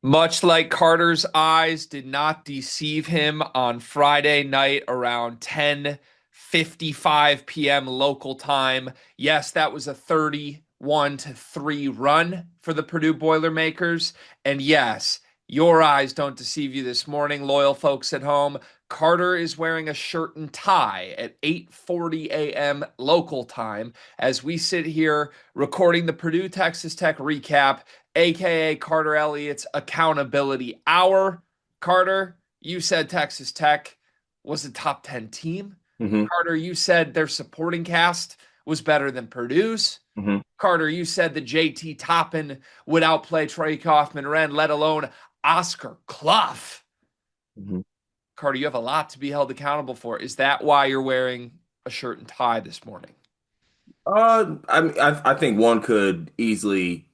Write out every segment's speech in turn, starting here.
Much like Carter's eyes did not deceive him on Friday night around 10:55 p.m. local time. Yes, that was a 31-3 run for the Purdue Boilermakers. And yes, your eyes don't deceive you this morning, loyal folks at home. Carter is wearing a shirt and tie at 8:40 a.m. local time as we sit here recording the Purdue Texas Tech recap, aka Carter Elliott's accountability hour. Carter, you said Texas Tech was a top 10 team. hmm Carter, you said their supporting cast was better than Purdue's. hmm Carter, you said that JT Toppin would outplay Trey Kaufman-Renn, let alone Oscar Cluff. hmm Carter, you have a lot to be held accountable for. Is that why you're wearing a shirt and tie this morning? I think one could easily,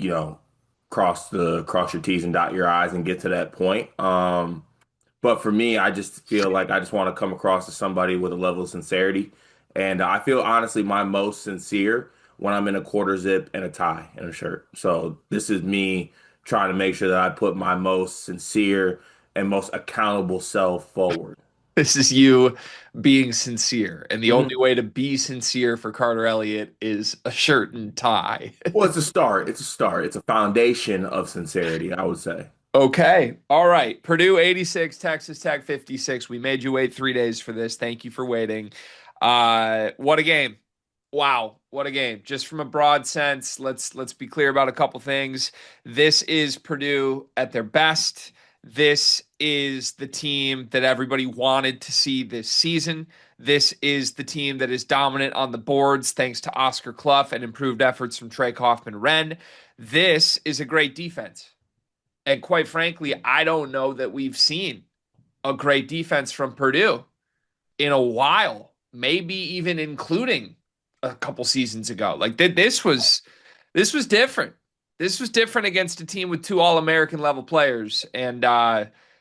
cross your T's and dot your I's and get to that point. But for me, I just feel like I just want to come across as somebody with a level of sincerity, and I feel honestly my most sincere when I'm in a quarter zip and a tie and a shirt. So this is me trying to make sure that I put my most sincere and most accountable self forward. This is you being sincere. And the only hmm way to be sincere for Carter Elliott is a shirt and tie. Well, it's a start. It's a start. It's a foundation of sincerity, I would say. Okay. All right. Purdue 86, Texas Tech 56. We made you wait 3 days for this. Thank you for waiting. What a game. Wow, what a game. Just from a broad sense, let's be clear about a couple things. This is Purdue at their best. This is the team that everybody wanted to see this season. This is the team that is dominant on the boards thanks to Oscar Cluff and improved efforts from Trey Kaufman-Renn. This is a great defense. And quite frankly, I don't know that we've seen a great defense from Purdue in a while, maybe even including a couple seasons ago. Like this was different. This was different against a team with two All-American level players, and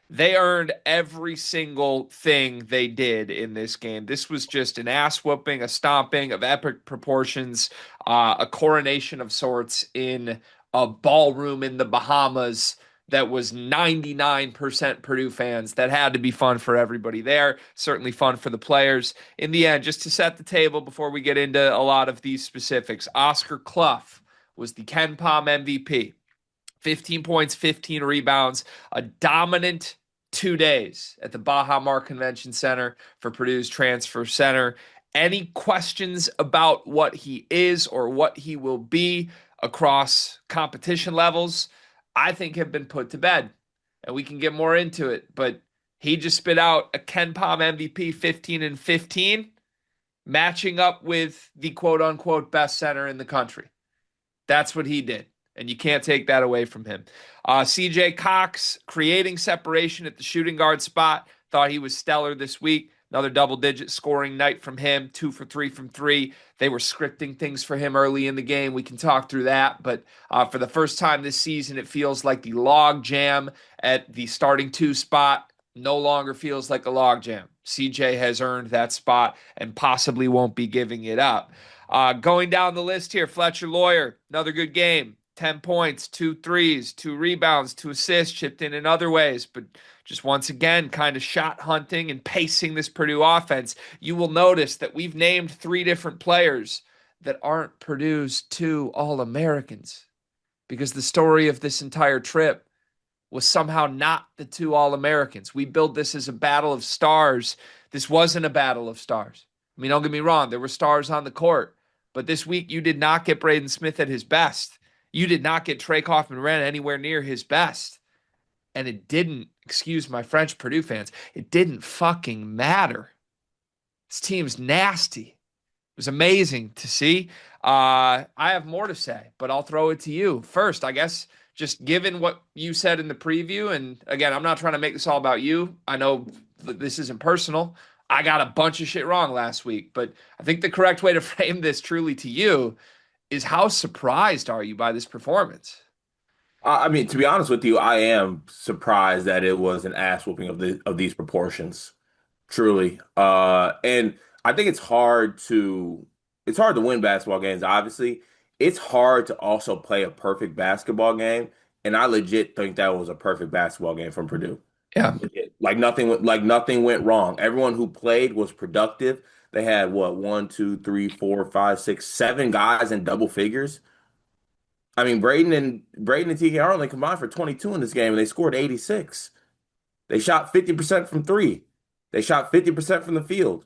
they earned every single thing they did in this game. This was just an ass whooping, a stomping of epic proportions, a coronation of sorts in a ballroom in the Bahamas that was 99% Purdue fans. That had to be fun for everybody there. Certainly fun for the players. In the end, just to set the table before we get into a lot of these specifics, Oscar Cluff was the Ken Pom MVP. 15 points, 15 rebounds, a dominant 2 days at the Baja Mar Convention Center for Purdue's transfer center. Any questions about what he is or what he will be across competition levels, I think have been put to bed. And we can get more into it. But he just spit out a Ken Pom MVP 15 and 15, matching up with the quote unquote best center in the country. That's what he did. And you can't take that away from him. CJ Cox creating separation at the shooting guard spot. Thought he was stellar this week. Another double digit scoring night from him, 2 for 3 from three. They were scripting things for him early in the game. We can talk through that. But for the first time this season, it feels like the log jam at the starting two spot no longer feels like a log jam. CJ has earned that spot and possibly won't be giving it up. Going down the list here, Fletcher Lawyer, another good game. 10 points, two threes, two rebounds, two assists, chipped in other ways, but just once again, kind of shot hunting and pacing this Purdue offense. You will notice that we've named three different players that aren't Purdue's two All Americans because the story of this entire trip was somehow not the two All Americans. We build this as a battle of stars. This wasn't a battle of stars. I mean, don't get me wrong, there were stars on the court, but this week you did not get Braden Smith at his best. You did not get Trey Kaufman-Renn anywhere near his best. And it didn't, excuse my French Purdue fans, it didn't fucking matter. This team's nasty. It was amazing to see. I have more to say, but I'll throw it to you first. I guess just given what you said in the preview, and again, I'm not trying to make this all about you. I know this isn't personal. I got a bunch of shit wrong last week, but I think the correct way to frame this truly to you is how surprised are you by this performance? I mean, to be honest with you, I am surprised that it was an ass whooping of these proportions, truly. And I think it's hard to win basketball games, obviously. It's hard to also play a perfect basketball game And I legit think that was a perfect basketball game from Purdue. Yeah. Legit. Like nothing went wrong. Everyone who played was productive. They had what, one, two, three, four, five, six, seven guys in double figures. I mean, Braden and TKR only combined for 22 in this game, and they scored 86. They shot 50% from three. They shot 50% from the field.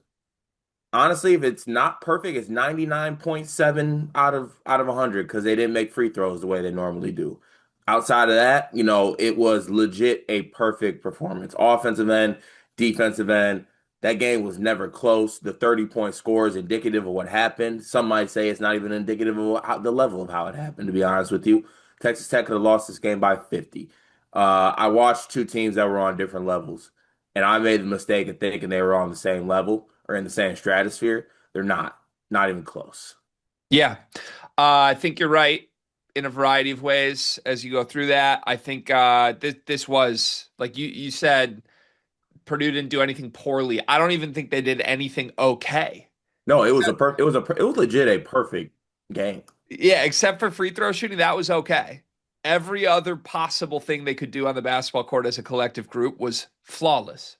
Honestly, if it's not perfect, it's 99.7 out of 100 because they didn't make free throws the way they normally do. Outside of that, it was legit a perfect performance. Offensive end, defensive end. That game was never close. The 30-point score is indicative of what happened. Some might say it's not even indicative of the level of how it happened, to be honest with you. Texas Tech could have lost this game by 50. I watched two teams that were on different levels, and I made the mistake of thinking they were on the same level or in the same stratosphere. They're not even close. Yeah. I think you're right in a variety of ways as you go through that. I think this was, like you said, Purdue didn't do anything poorly. I don't even think they did anything okay. No, it was legit a perfect game. Yeah, except for free throw shooting, that was okay. Every other possible thing they could do on the basketball court as a collective group was flawless.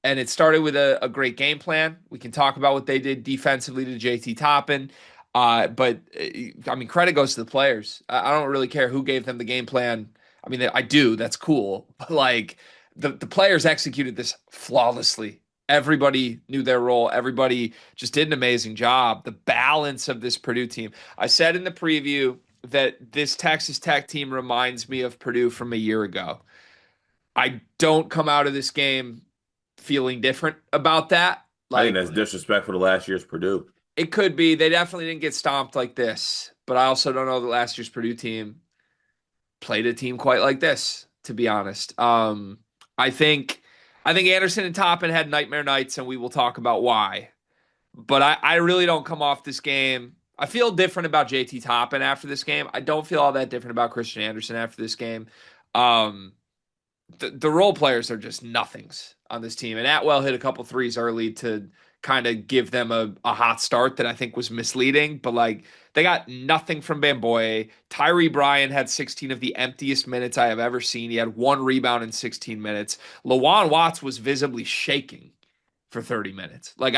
And it started with a great game plan. We can talk about what they did defensively to JT Toppin. But I mean, credit goes to the players. I don't really care who gave them the game plan. I mean, I do. That's cool. But like the players executed this flawlessly. Everybody knew their role. Everybody just did an amazing job. The balance of this Purdue team. I said in the preview that this Texas Tech team reminds me of Purdue from a year ago. I don't come out of this game feeling different about that. I think Like that's disrespectful to last year's Purdue. it could be they definitely didn't get stomped like this, but I also don't know that last year's Purdue team played a team quite like this, to be honest. I think I think Anderson and Toppin had nightmare nights, and we will talk about why. But I really don't come off this game. I feel different about JT Toppin after this game. I don't feel all that different about Christian Anderson after this game. Um, the role players are just nothings on this team. And Atwell hit a couple threes early to kind of give them a hot start that I think was misleading. But like they got nothing from Bamboye. Tyree Bryan had 16 of the emptiest minutes I have ever seen. He had one rebound in 16 minutes. Lawan Watts was visibly shaking for 30 minutes. Like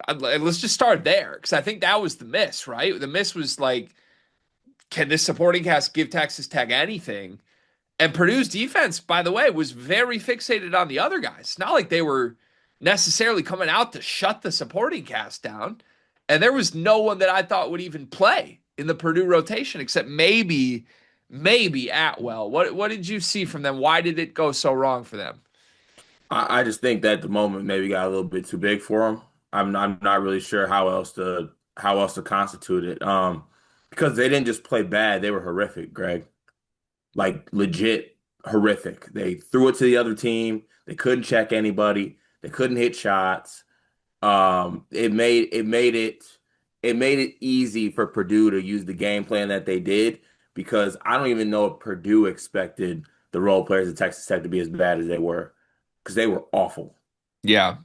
let's just start there because I think that was the miss, right? The miss was like, can this supporting cast give Texas Tech anything? And Purdue's defense, by the way, was very fixated on the other guys. It's not like they were necessarily coming out to shut the supporting cast down. And there was no one that I thought would even play in the Purdue rotation except maybe Atwell. What did you see from them? Why did it go so wrong for them? I just think that the moment maybe got a little bit too big for them. I'm not really sure how else to constitute it. Because they didn't just play bad, they were horrific, Greg. Like legit horrific. They threw it to the other team. They couldn't check anybody. They couldn't hit shots. It made it easy for Purdue to use the game plan that they did because I don't even know if Purdue expected the role players at Texas Tech to be as bad as they were because they were awful. Yeah.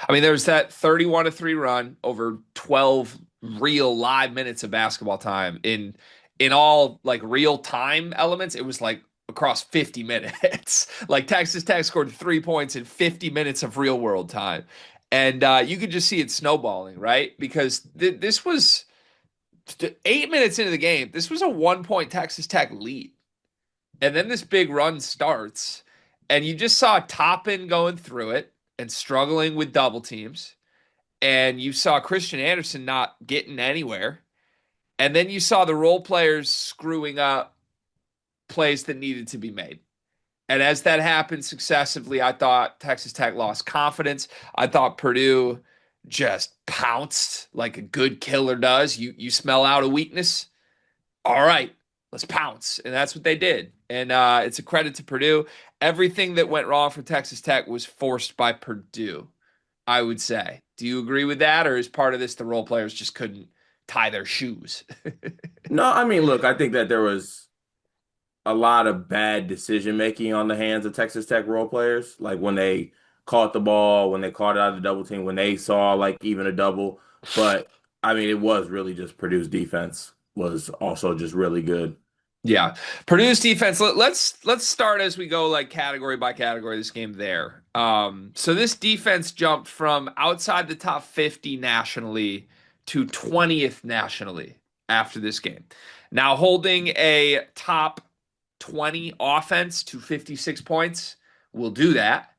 I mean, there was that 31 to 3 run over 12 real live minutes of basketball time in all like real time elements. It was like across 50 minutes. Like Texas Tech scored 3 points in 50 minutes of real world time. And you could just see it snowballing, right? Because this was 8 minutes into the game. This was a 1 point Texas Tech lead. And then this big run starts, and you just saw Toppin going through it and struggling with double teams. And you saw Christian Anderson not getting anywhere. And then you saw the role players screwing up plays that needed to be made. And as that happened successively, I thought Texas Tech lost confidence. I thought Purdue just pounced like a good killer does. You smell out a weakness, all right, let's pounce. And that's what they did. And it's a credit to Purdue. Everything that went wrong for Texas Tech was forced by Purdue, I would say. Do you agree with that? Or is part of this the role players just couldn't tie their shoes? No, I mean, look, I think that there was a lot of bad decision making on the hands of Texas Tech role players. Like when they caught the ball, when they caught it out of the double team, when they saw like even a double. But I mean, it was really just Purdue's defense was also just really good. Yeah. Purdue's defense, let's start as we go like category by category this game there. So this defense jumped from outside the top 50 nationally to 20th nationally after this game. Now holding a top 20 offense to 56 points will do that.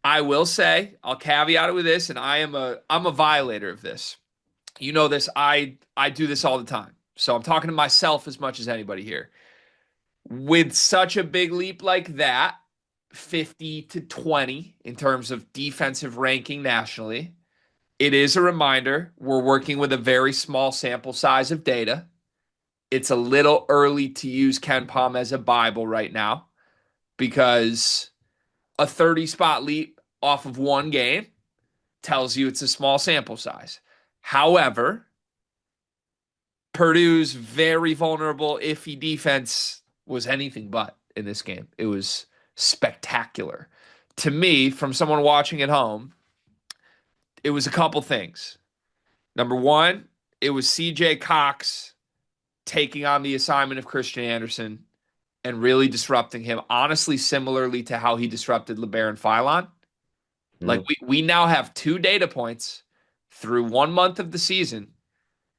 I will say, I'll caveat it with this, and I'm a violator of this. You know this, I do this all the time. So I'm talking to myself as much as anybody here. With such a big leap like that, 50 to 20 in terms of defensive ranking nationally, it is a reminder we're working with a very small sample size of data. It's a little early to use Ken Palm as a Bible right now because a 30 spot leap off of one game tells you it's a small sample size. However, Purdue's very vulnerable, iffy defense was anything but in this game. It was spectacular. To me, from someone watching at home, it was a couple things. Number one, it was CJ Cox taking on the assignment of Christian Anderson and really disrupting him, honestly, similarly to how he disrupted LeBaron Philon. Like Mhm. we now have two data points through 1 month of the season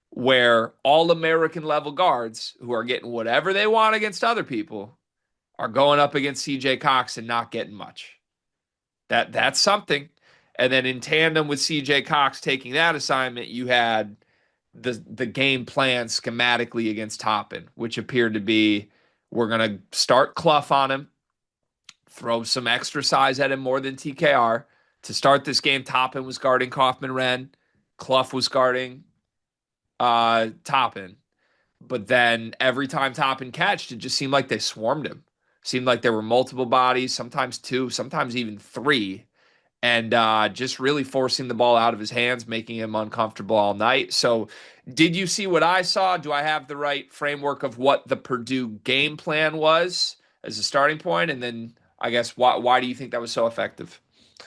where all American level guards who are getting whatever they want against other people are going up against CJ Cox and not getting much. That's something. And then in tandem with CJ Cox taking that assignment, you had the game plan schematically against Toppin, which appeared to be we're gonna start Cluff on him, throw some extra size at him more than TKR. To start this game, Toppin was guarding Kaufman-Renn. Cluff was guarding Toppin. But then every time Toppin catched, it just seemed like they swarmed him. Seemed like there were multiple bodies, sometimes two, sometimes even three, and just really forcing the ball out of his hands, making him uncomfortable all night. So, did you see what I saw? Do I have the right framework of what the Purdue game plan was as a starting point? And then, I guess, why do you think that was so effective?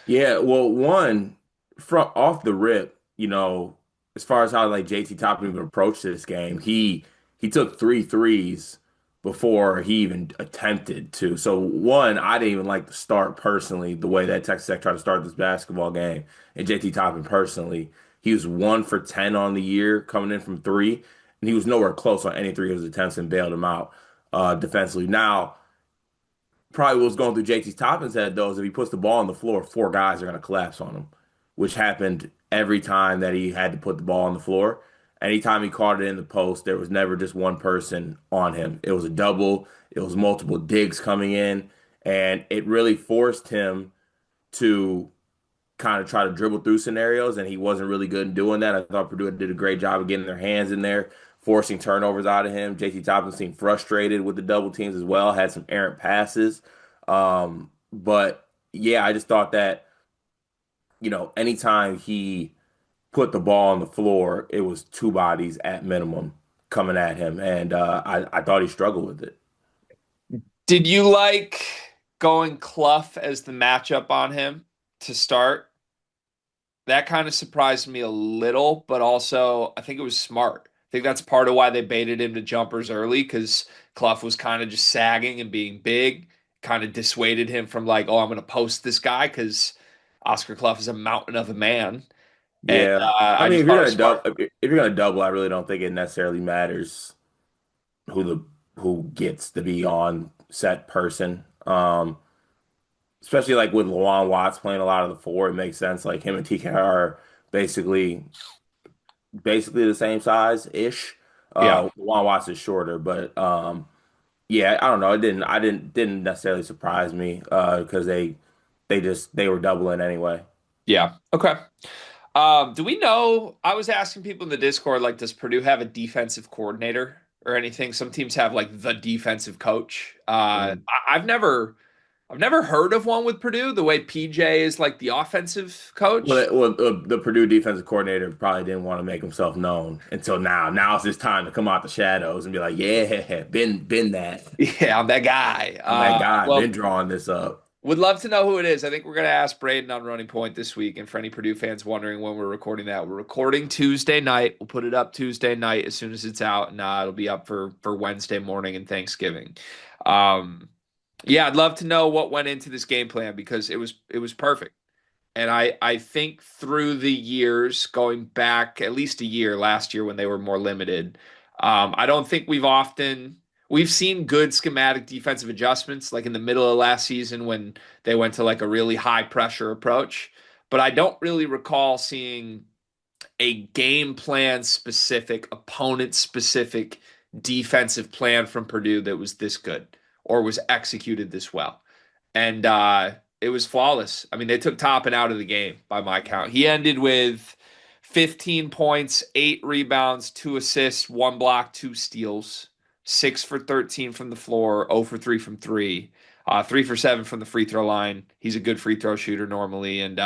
Yeah, well, one from off the rip, as far as how like JT Toppin even approached this game, he took three threes before he even attempted to. So one, I didn't even like the start personally, the way that Texas Tech tried to start this basketball game. And JT Toppin personally, he was 1 for 10 on the year coming in from three, and he was nowhere close on any three of his attempts and bailed him out defensively. Now probably what was going through JT Toppin's head though is if he puts the ball on the floor, four guys are going to collapse on him, which happened every time that he had to put the ball on the floor. Anytime he caught it in the post, there was never just one person on him. It was a double, it was multiple digs coming in, and it really forced him to kind of try to dribble through scenarios, and he wasn't really good in doing that. I thought Purdue did a great job of getting their hands in there, forcing turnovers out of him. JT Toppin seemed frustrated with the double teams as well, had some errant passes. But yeah, I just thought that, anytime he put the ball on the floor, it was two bodies at minimum coming at him, and I thought he struggled with it. Did you like going Cluff as the matchup on him to start? That kind of surprised me a little, but also I think it was smart. I think that's part of why they baited him to jumpers early because Cluff was kind of just sagging and being big, kind of dissuaded him from like, oh, I'm going to post this guy because Oscar Cluff is a mountain of a man. And Yeah, I I mean, just if you're thought it gonna was smart. double, if you're gonna double, I really don't think it necessarily matters who the who gets to be on set person. Especially like with Lawan Watts playing a lot of the four, it makes sense. Like him and TK are basically basically the same size ish. Yeah. Lawan Watts is shorter, but yeah, I don't know. It didn't necessarily surprise me because they were doubling anyway. Yeah. Okay. Do we know? I was asking people in the Discord, like, does Purdue have a defensive coordinator or anything? Some teams have like the defensive coach. Mm. I've never heard of one with Purdue. The way PJ is like the offensive coach. The Purdue defensive coordinator probably didn't want to make himself known until now. Now it's his time to come out the shadows and be like, "Yeah, been that. Yeah, I'm that guy. I'm that guy. Been Well, drawing this up." Would love to know who it is. I think we're going to ask Braden on Running Point this week. And for any Purdue fans wondering when we're recording that, we're recording Tuesday night. We'll put it up Tuesday night as soon as it's out, and it'll be up for Wednesday morning and Thanksgiving. Um, yeah, I'd love to know what went into this game plan because it was perfect. And I think through the years, going back at least a year, last year when they were more limited, I don't think we've seen good schematic defensive adjustments like in the middle of last season when they went to like a really high pressure approach. But I don't really recall seeing a game plan specific, opponent specific defensive plan from Purdue that was this good or was executed this well. And it was flawless. I mean, they took Toppin out of the game by my count. He ended with 15 points, 8 rebounds, 2 assists, 1 block, 2 steals, 6 for 13 from the floor, 0 for 3 from three, 3 for 7 from the free throw line. He's a good free throw shooter normally, and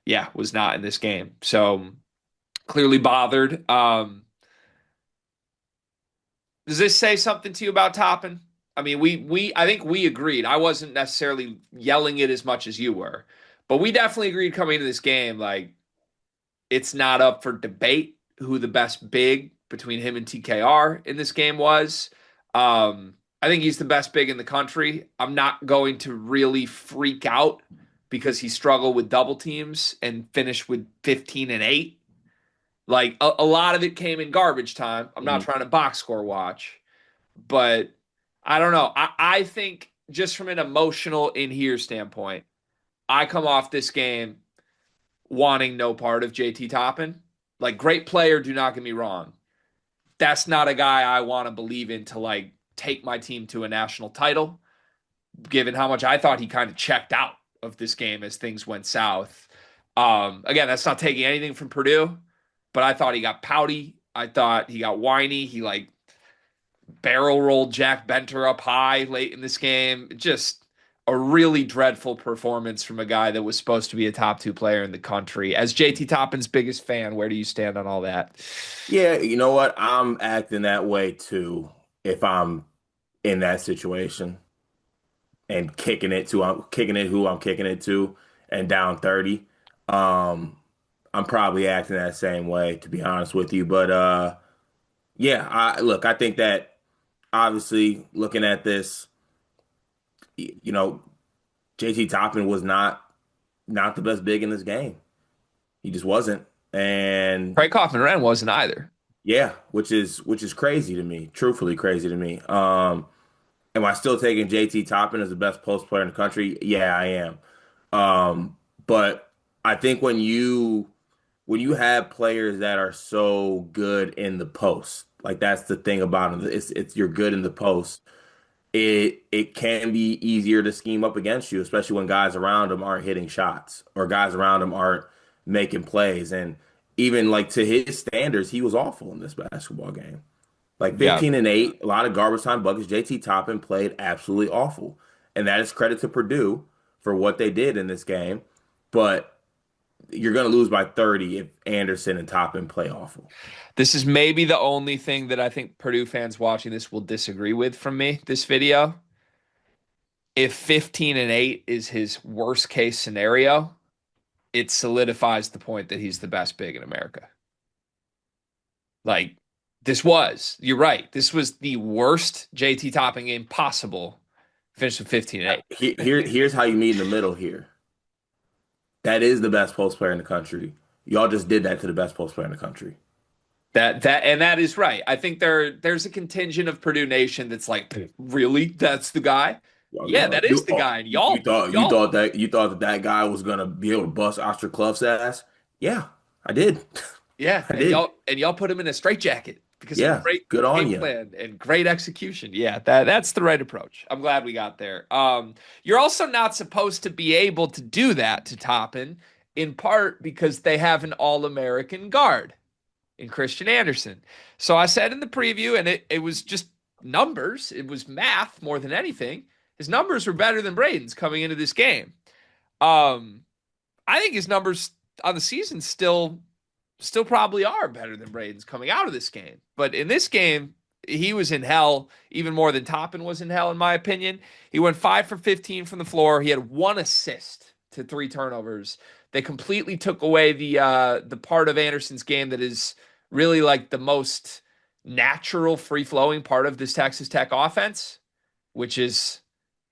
yeah, was not in this game. So clearly bothered. Does this say something to you about Toppin? I mean, we I think we agreed. I wasn't necessarily yelling it as much as you were, but we definitely agreed coming into this game like it's not up for debate who the best big between him and TKR in this game was. I think he's the best big in the country. I'm not going to really freak out because he struggled with double teams and finished with 15 and 8. Like a lot of it came in garbage time. I'm not Mhm. trying to box score watch, but I don't know. I think just from an emotional in here standpoint, I come off this game wanting no part of JT Toppin. Like great player, do not get me wrong. That's not a guy I want to believe in to like take my team to a national title, given how much I thought he kind of checked out of this game as things went south. Again, that's not taking anything from Purdue, but I thought he got pouty. I thought he got whiny. He like barrel rolled Jack Benter up high late in this game. Just a really dreadful performance from a guy that was supposed to be a top two player in the country. As JT Toppin's biggest fan, where do you stand on all that? Yeah, you know what? I'm acting that way too if I'm in that situation and I'm kicking it who I'm kicking it to and down 30. Um, I'm probably acting that same way to be honest with you. But yeah, I think that obviously looking at this, you know, JT Toppin was not the best big in this game. He just wasn't. And Craig Kaufman-Renn wasn't either. yeah, which is crazy to me, truthfully crazy to me. Am I still taking JT Toppin as the best post player in the country? Yeah, I am. But I think when you have players that are so good in the post, like that's the thing about them. It's you're good in the post. It can be easier to scheme up against you, especially when guys around them aren't hitting shots or guys around them aren't making plays. And even like to his standards, he was awful in this basketball game. Like Yeah. 15 and 8, a lot of garbage time buckets. JT Toppin played absolutely awful. And that is credit to Purdue for what they did in this game. But you're going to lose by 30 if Anderson and Toppin play awful. This is maybe the only thing that I think Purdue fans watching this will disagree with from me, this video. If 15 and 8 is his worst case scenario, it solidifies the point that he's the best big in America. Like you're right. This was the worst JT Topping game possible. Finished with 15 and 8. Here's how you meet in the middle here. That is the best post player in the country. Y'all just did that to the best post player in the country. That is right. I think there's a contingent of Purdue Nation that's like, really? That's the guy? Yeah, that is You the guy. And you thought you y'all thought that you thought that that guy was gonna be able to bust Oscar Cluff's ass? Yeah, I did. Yeah, I and did. y'all put him in a straitjacket because of Yeah, great good on game you. plan and great execution. Yeah, that's the right approach. I'm glad we got there. You're also not supposed to be able to do that to Toppin, in part because they have an All-American guard in Christian Anderson. So I said in the preview, and it was just numbers, it was math more than anything. His numbers were better than Braden's coming into this game. Um, I think his numbers on the season still probably are better than Braden's coming out of this game. But in this game, he was in hell even more than Toppin was in hell, in my opinion. He went 5 for 15 from the floor. He had 1 assist to 3 turnovers. They completely took away the part of Anderson's game that is really like the most natural, free flowing part of this Texas Tech offense, which is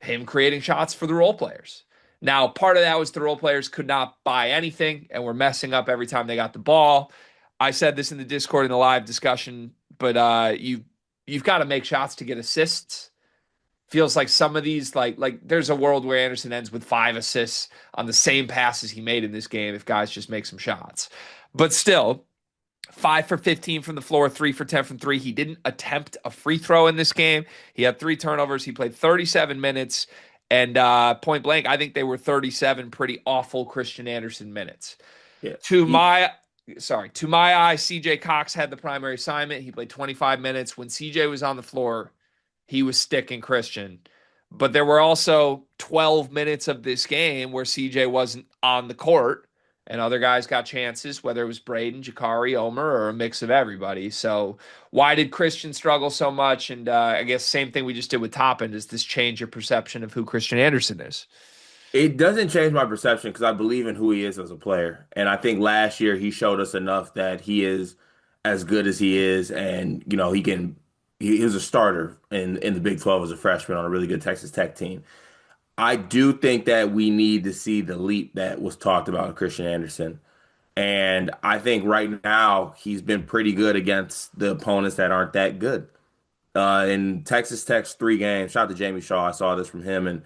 him creating shots for the role players. Now, part of that was the role players could not buy anything and were messing up every time they got the ball. I said this in the Discord in the live discussion, but you've got to make shots to get assists. Feels like some of these like there's a world where Anderson ends with 5 assists on the same passes he made in this game if guys just make some shots. But still, 5 for 15 from the floor, 3 for 10 from three. He didn't attempt a free throw in this game. He had 3 turnovers. He played 37 minutes. And point blank, I think they were 37 pretty awful Christian Anderson minutes. Yeah. To my to my eye, CJ Cox had the primary assignment. He played 25 minutes. When CJ was on the floor, he was sticking Christian. But there were also 12 minutes of this game where CJ wasn't on the court and other guys got chances, whether it was Braden, Jakari, Omer, or a mix of everybody. So why did Christian struggle so much? And I guess same thing we just did with Toppin. Does this change your perception of who Christian Anderson is? It doesn't change my perception because I believe in who he is as a player. And I think last year he showed us enough that he is as good as he is. And, he was a starter in the Big 12 as a freshman on a really good Texas Tech team. I do think that we need to see the leap that was talked about with Christian Anderson. And I think right now he's been pretty good against the opponents that aren't that good. In Texas Tech's 3 games, shout out to Jamie Shaw. I saw this from him, and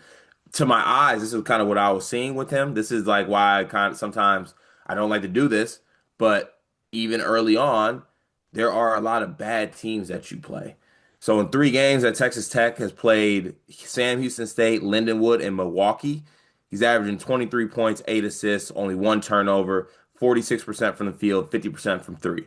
to my eyes, this is kind of what I was seeing with him. This is like why I kind of sometimes I don't like to do this, but even early on, there are a lot of bad teams that you play. So in 3 games that Texas Tech has played Sam Houston State, Lindenwood, and Milwaukee, he's averaging 23 points, 8 assists, only 1 turnover, 46% from the field, 50% from three.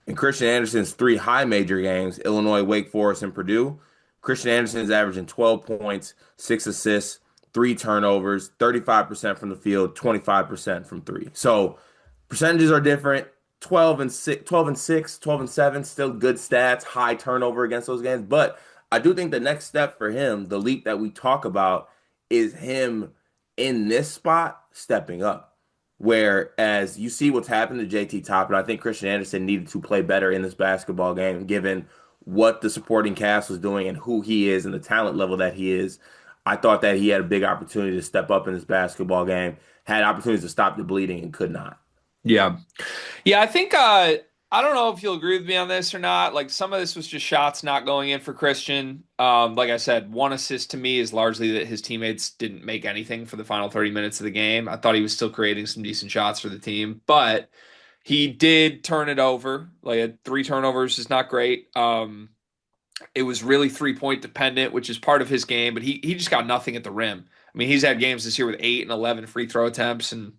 In Christian Anderson's 3 high major games, Illinois, Wake Forest, and Purdue, Christian Anderson is averaging 12 points, 6 assists, 3 turnovers, 35% from the field, 25% from three. So percentages are different. 12 and 6, 12 and 6, 12 and 7, still good stats, high turnover against those games. But I do think the next step for him, the leap that we talk about, is him in this spot stepping up. Whereas you see what's happened to JT Toppin, I think Christian Anderson needed to play better in this basketball game, given what the supporting cast was doing and who he is and the talent level that he is. I thought that he had a big opportunity to step up in this basketball game, had opportunities to stop the bleeding and could not. Yeah. Yeah, I think I don't know if you'll agree with me on this or not. Like some of this was just shots not going in for Christian. Like I said, 1 assist to me is largely that his teammates didn't make anything for the final 30 minutes of the game. I thought he was still creating some decent shots for the team, but he did turn it over. Like 3 turnovers is not great. It was really 3 point dependent, which is part of his game, but he just got nothing at the rim. I mean, he's had games this year with 8 and 11 free throw attempts, and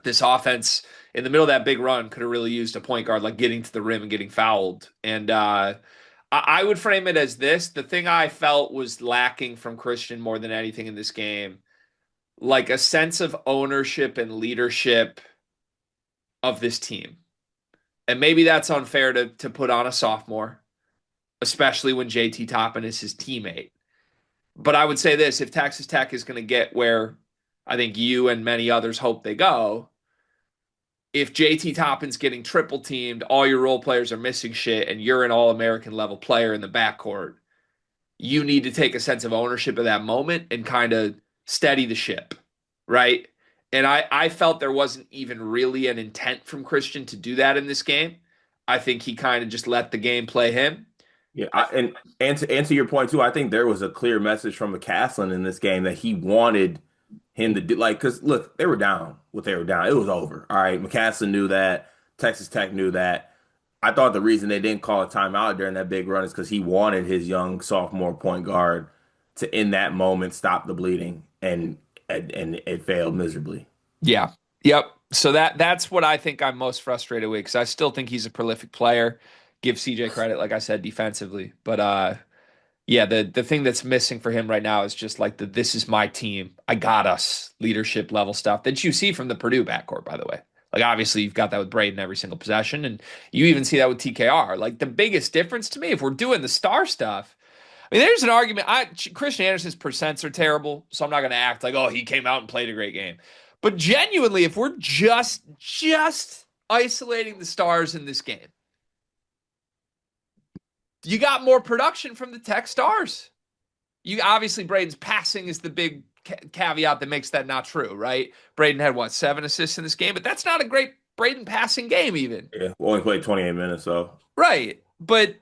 this offense in the middle of that big run could have really used a point guard like getting to the rim and getting fouled. And I would frame it as this: the thing I felt was lacking from Christian more than anything in this game, like a sense of ownership and leadership of this team. And maybe that's unfair to put on a sophomore, especially when JT Toppin is his teammate. But I would say this: if Texas Tech is going to get where I think you and many others hope they go, if JT Toppin's getting triple teamed, all your role players are missing shit, and you're an all American level player in the backcourt, you need to take a sense of ownership of that moment and kind of steady the ship, right? And I felt there wasn't even really an intent from Christian to do that in this game. I think he kind of just let the game play him. Yeah, and to answer your point too, I think there was a clear message from McCaslin in this game that he wanted him to do because look, they were down what they were down. It was over. All right, McCaslin knew that. Texas Tech knew that. I thought the reason they didn't call a timeout during that big run is because he wanted his young sophomore point guard to, in that moment, stop the bleeding, and it failed miserably. Yeah. Yep. So that's what I think I'm most frustrated with because I still think he's a prolific player. Give CJ credit, like I said, defensively. But yeah, the thing that's missing for him right now is just like the this is my team. I got us leadership level stuff that you see from the Purdue backcourt, by the way. Like obviously you've got that with Braden every single possession, and you even see that with TKR. Like the biggest difference to me, if we're doing the star stuff, I mean, there's an argument. Christian Anderson's percents are terrible, so I'm not going to act like, oh, he came out and played a great game. But genuinely, if we're just isolating the stars in this game, you got more production from the Tech stars. You obviously Braden's passing is the big caveat that makes that not true, right? Braden had what 7 assists in this game, but that's not a great Braden passing game even, Yeah, we only played 28 minutes, so right? But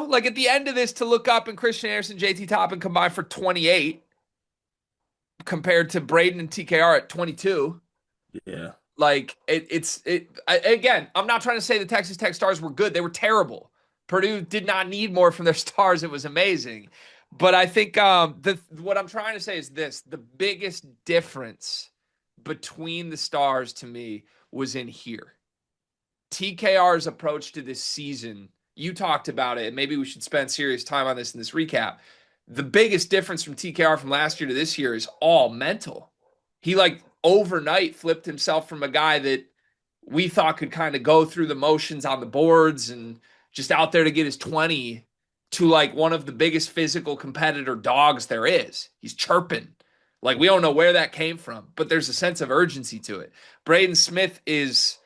like at the end of this, to look up and Christian Anderson, JT Toppin combined for 28 compared to Braden and TKR at 22. yeah, Like again, I'm not trying to say the Texas Tech stars were good. They were terrible. Purdue did not need more from their stars. It was amazing. But I think what I'm trying to say is this: the biggest difference between the stars to me was in here. TKR's approach to this season, you talked about it, and maybe we should spend serious time on this in this recap. The biggest difference from TKR from last year to this year is all mental. He like overnight flipped himself from a guy that we thought could kind of go through the motions on the boards and just out there to get his 20 to like one of the biggest physical competitor dogs there is. He's chirping. Like we don't know where that came from, but there's a sense of urgency to it. Braden Smith is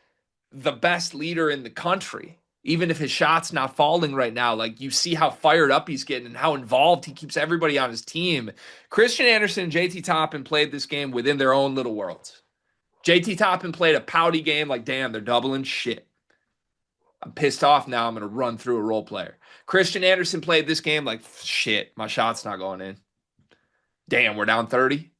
the best leader in the country. Even if his shot's not falling right now, like you see how fired up he's getting and how involved he keeps everybody on his team. Christian Anderson and JT Toppin played this game within their own little worlds. JT Toppin played a pouty game like, damn, they're doubling shit. I'm pissed off now. I'm going to run through a role player. Christian Anderson played this game like, shit, my shot's not going in. Damn, we're down 30.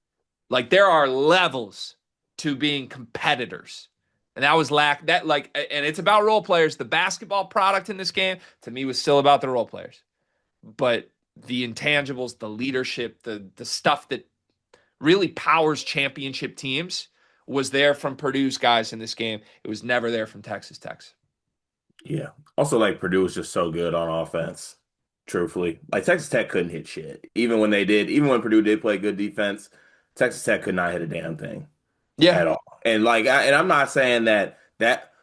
Like there are levels to being competitors. And that was and it's about role players. The basketball product in this game to me was still about the role players. But the intangibles, the leadership, the stuff that really powers championship teams was there from Purdue's guys in this game. It was never there from Texas Tech's. yeah. Also, like Purdue was just so good on offense. Truthfully, like Texas Tech couldn't hit shit. Even when Purdue did play good defense, Texas Tech could not hit a damn thing Yeah. at all. And I'm not saying that's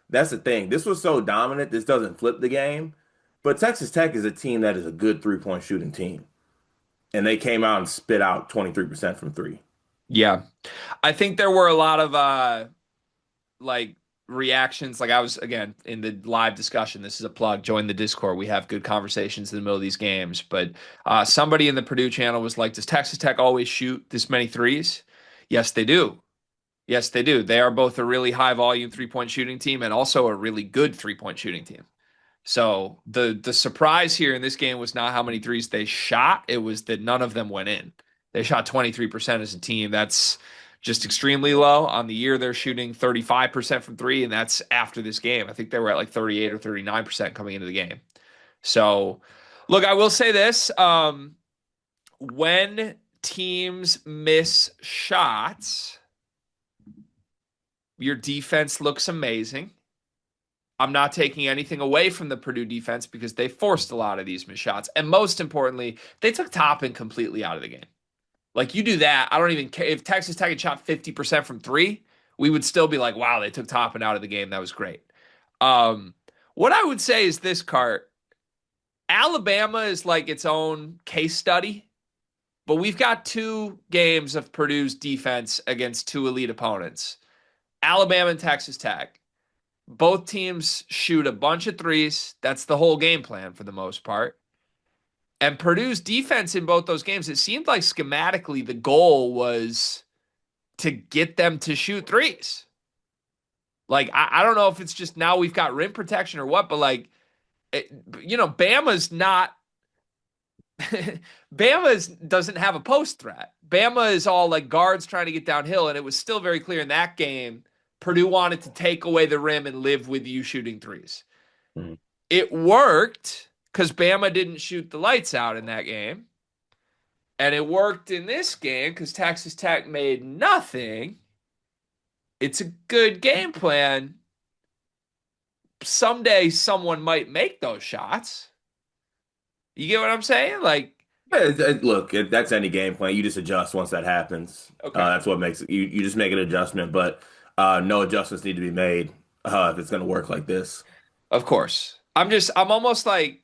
the thing. This was so dominant. This doesn't flip the game, but Texas Tech is a team that is a good 3-point shooting team, and they came out and spit out 23% from three. Yeah. I think there were a lot of like reactions. Like I was again in the live discussion. This is a plug. Join the Discord. We have good conversations in the middle of these games. But somebody in the Purdue channel was like, "Does Texas Tech always shoot this many threes?" Yes, they do. Yes, they do. They are both a really high volume 3-point shooting team and also a really good 3-point shooting team. So the surprise here in this game was not how many threes they shot. It was that none of them went in. They shot 23% as a team. That's just extremely low. On the year, they're shooting 35% from three, and that's after this game. I think they were at like 38 or 39% coming into the game. So, look, I will say this. When teams miss shots, your defense looks amazing. I'm not taking anything away from the Purdue defense because they forced a lot of these missed shots. And most importantly, they took Toppin completely out of the game. Like you do that, I don't even care. If Texas Tech had shot 50% from three, we would still be like, wow, they took Toppin out of the game. That was great. Um, what I would say is this, Cart. Alabama is like its own case study, but we've got 2 games of Purdue's defense against 2 elite opponents. Alabama and Texas Tech. Both teams shoot a bunch of threes. That's the whole game plan for the most part. And Purdue's defense in both those games, it seemed like schematically the goal was to get them to shoot threes. Like, I don't know if it's just now we've got rim protection or what, but like, Bama's not, Bama's doesn't have a post threat. Bama is all like guards trying to get downhill. And it was still very clear in that game, Purdue wanted to take away the rim and live with you shooting threes. Mhm. It worked because Bama didn't shoot the lights out in that game. And it worked in this game because Texas Tech made nothing. It's a good game plan. Someday someone might make those shots. You get what I'm saying? Like, Yeah, look, that's any game plan. You just adjust once that happens. okay. That's what makes it. You just make an adjustment. But No adjustments need to be made if it's going to work like this. Of course. I'm almost like,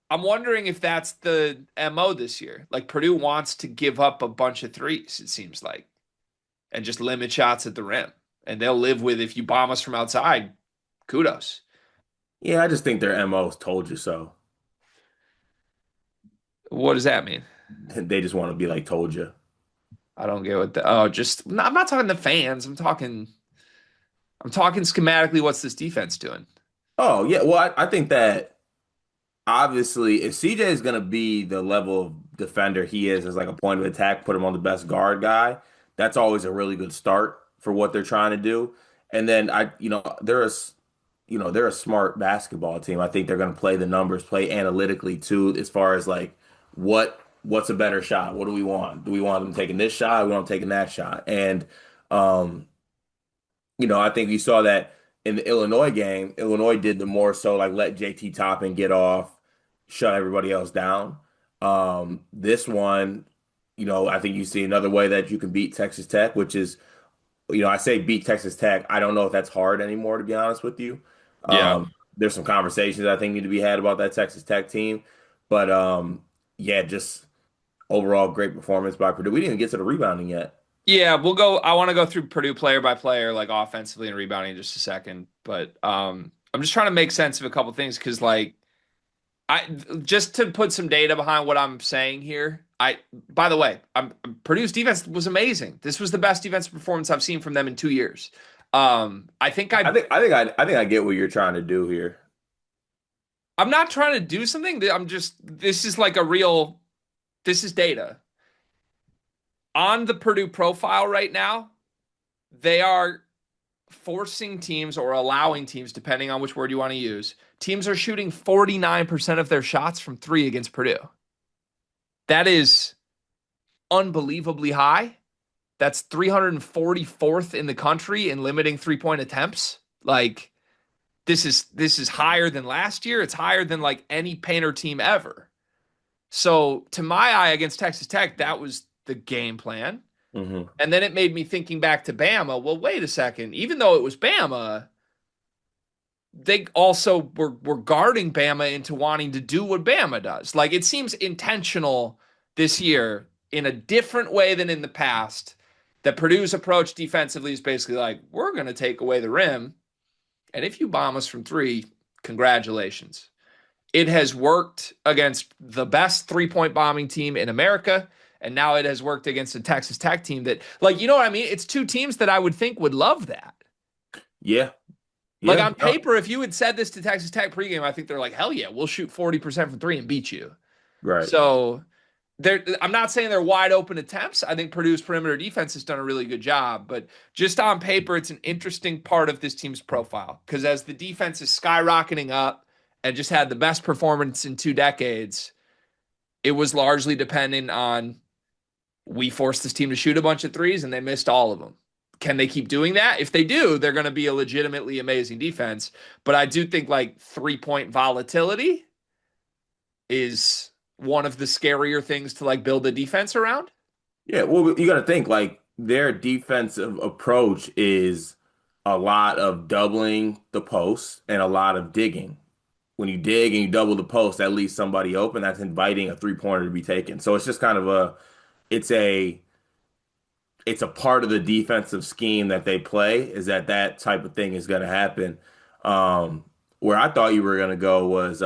I'm wondering if that's the MO this year. Like Purdue wants to give up a bunch of threes, it seems like, and just limit shots at the rim. And they'll live with if you bomb us from outside, kudos. Yeah, I just think their MO's told you so. What does that mean? They just want to be like told you. I don't get what the just I'm not talking the fans. I'm talking schematically what's this defense doing? Oh yeah, well I think that obviously if CJ is going to be the level of defender he is as like a point of attack, put him on the best guard guy. That's always a really good start for what they're trying to do. And then they're a smart basketball team. I think they're going to play the numbers, play analytically too, as far as like what's a better shot? What do we want? Do we want them taking this shot? We want them taking that shot? And um, I think you saw that in the Illinois game. Illinois did the more so like let JT Toppin get off, shut everybody else down. This one, I think you see another way that you can beat Texas Tech, which is I say beat Texas Tech. I don't know if that's hard anymore, to be honest with you. Yeah. There's some conversations I think need to be had about that Texas Tech team. But yeah, just overall great performance by Purdue. We didn't even get to the rebounding yet. Yeah, we'll go. I want to go through Purdue player by player, like offensively and rebounding in just a second. But I'm just trying to make sense of a couple things because, like, I just to put some data behind what I'm saying here. By the way, Purdue's defense was amazing. This was the best defensive performance I've seen from them in 2 years. I think I think I get what you're trying to do here. I'm not trying to do something. This is like this is data on the Purdue profile right now. They are forcing teams or allowing teams, depending on which word you want to use, teams are shooting 49% of their shots from three against Purdue. That is unbelievably high. That's 344th in the country in limiting 3-point attempts. Like this is higher than last year. It's higher than like any Painter team ever. So to my eye against Texas Tech, that was the game plan. Hmm. And then it made me thinking back to Bama. Well, wait a second. Even though it was Bama, they also were guarding Bama into wanting to do what Bama does. Like it seems intentional this year in a different way than in the past that Purdue's approach defensively is basically like, we're going to take away the rim. And if you bomb us from three, congratulations. It has worked against the best 3-point bombing team in America. And now it has worked against a Texas Tech team that, like, you know what I mean? It's two teams that I would think would love that. Yeah, Like yeah, on no, paper, if you had said this to Texas Tech pregame, I think they're like, hell yeah, we'll shoot 40% from three and beat you. right. So I'm not saying they're wide open attempts. I think Purdue's perimeter defense has done a really good job, but just on paper, it's an interesting part of this team's profile because as the defense is skyrocketing up and just had the best performance in 2 decades, it was largely dependent on we forced this team to shoot a bunch of threes and they missed all of them. Can they keep doing that? If they do, they're going to be a legitimately amazing defense. But I do think like 3-point volatility is one of the scarier things to like build a defense around. Yeah, well, you got to think like their defensive approach is a lot of doubling the post and a lot of digging. When you dig and you double the post, that leaves somebody open. That's inviting a three-pointer to be taken. So it's just kind of it's a, it's a part of the defensive scheme that they play is that type of thing is going to happen. Where I thought you were going to go was,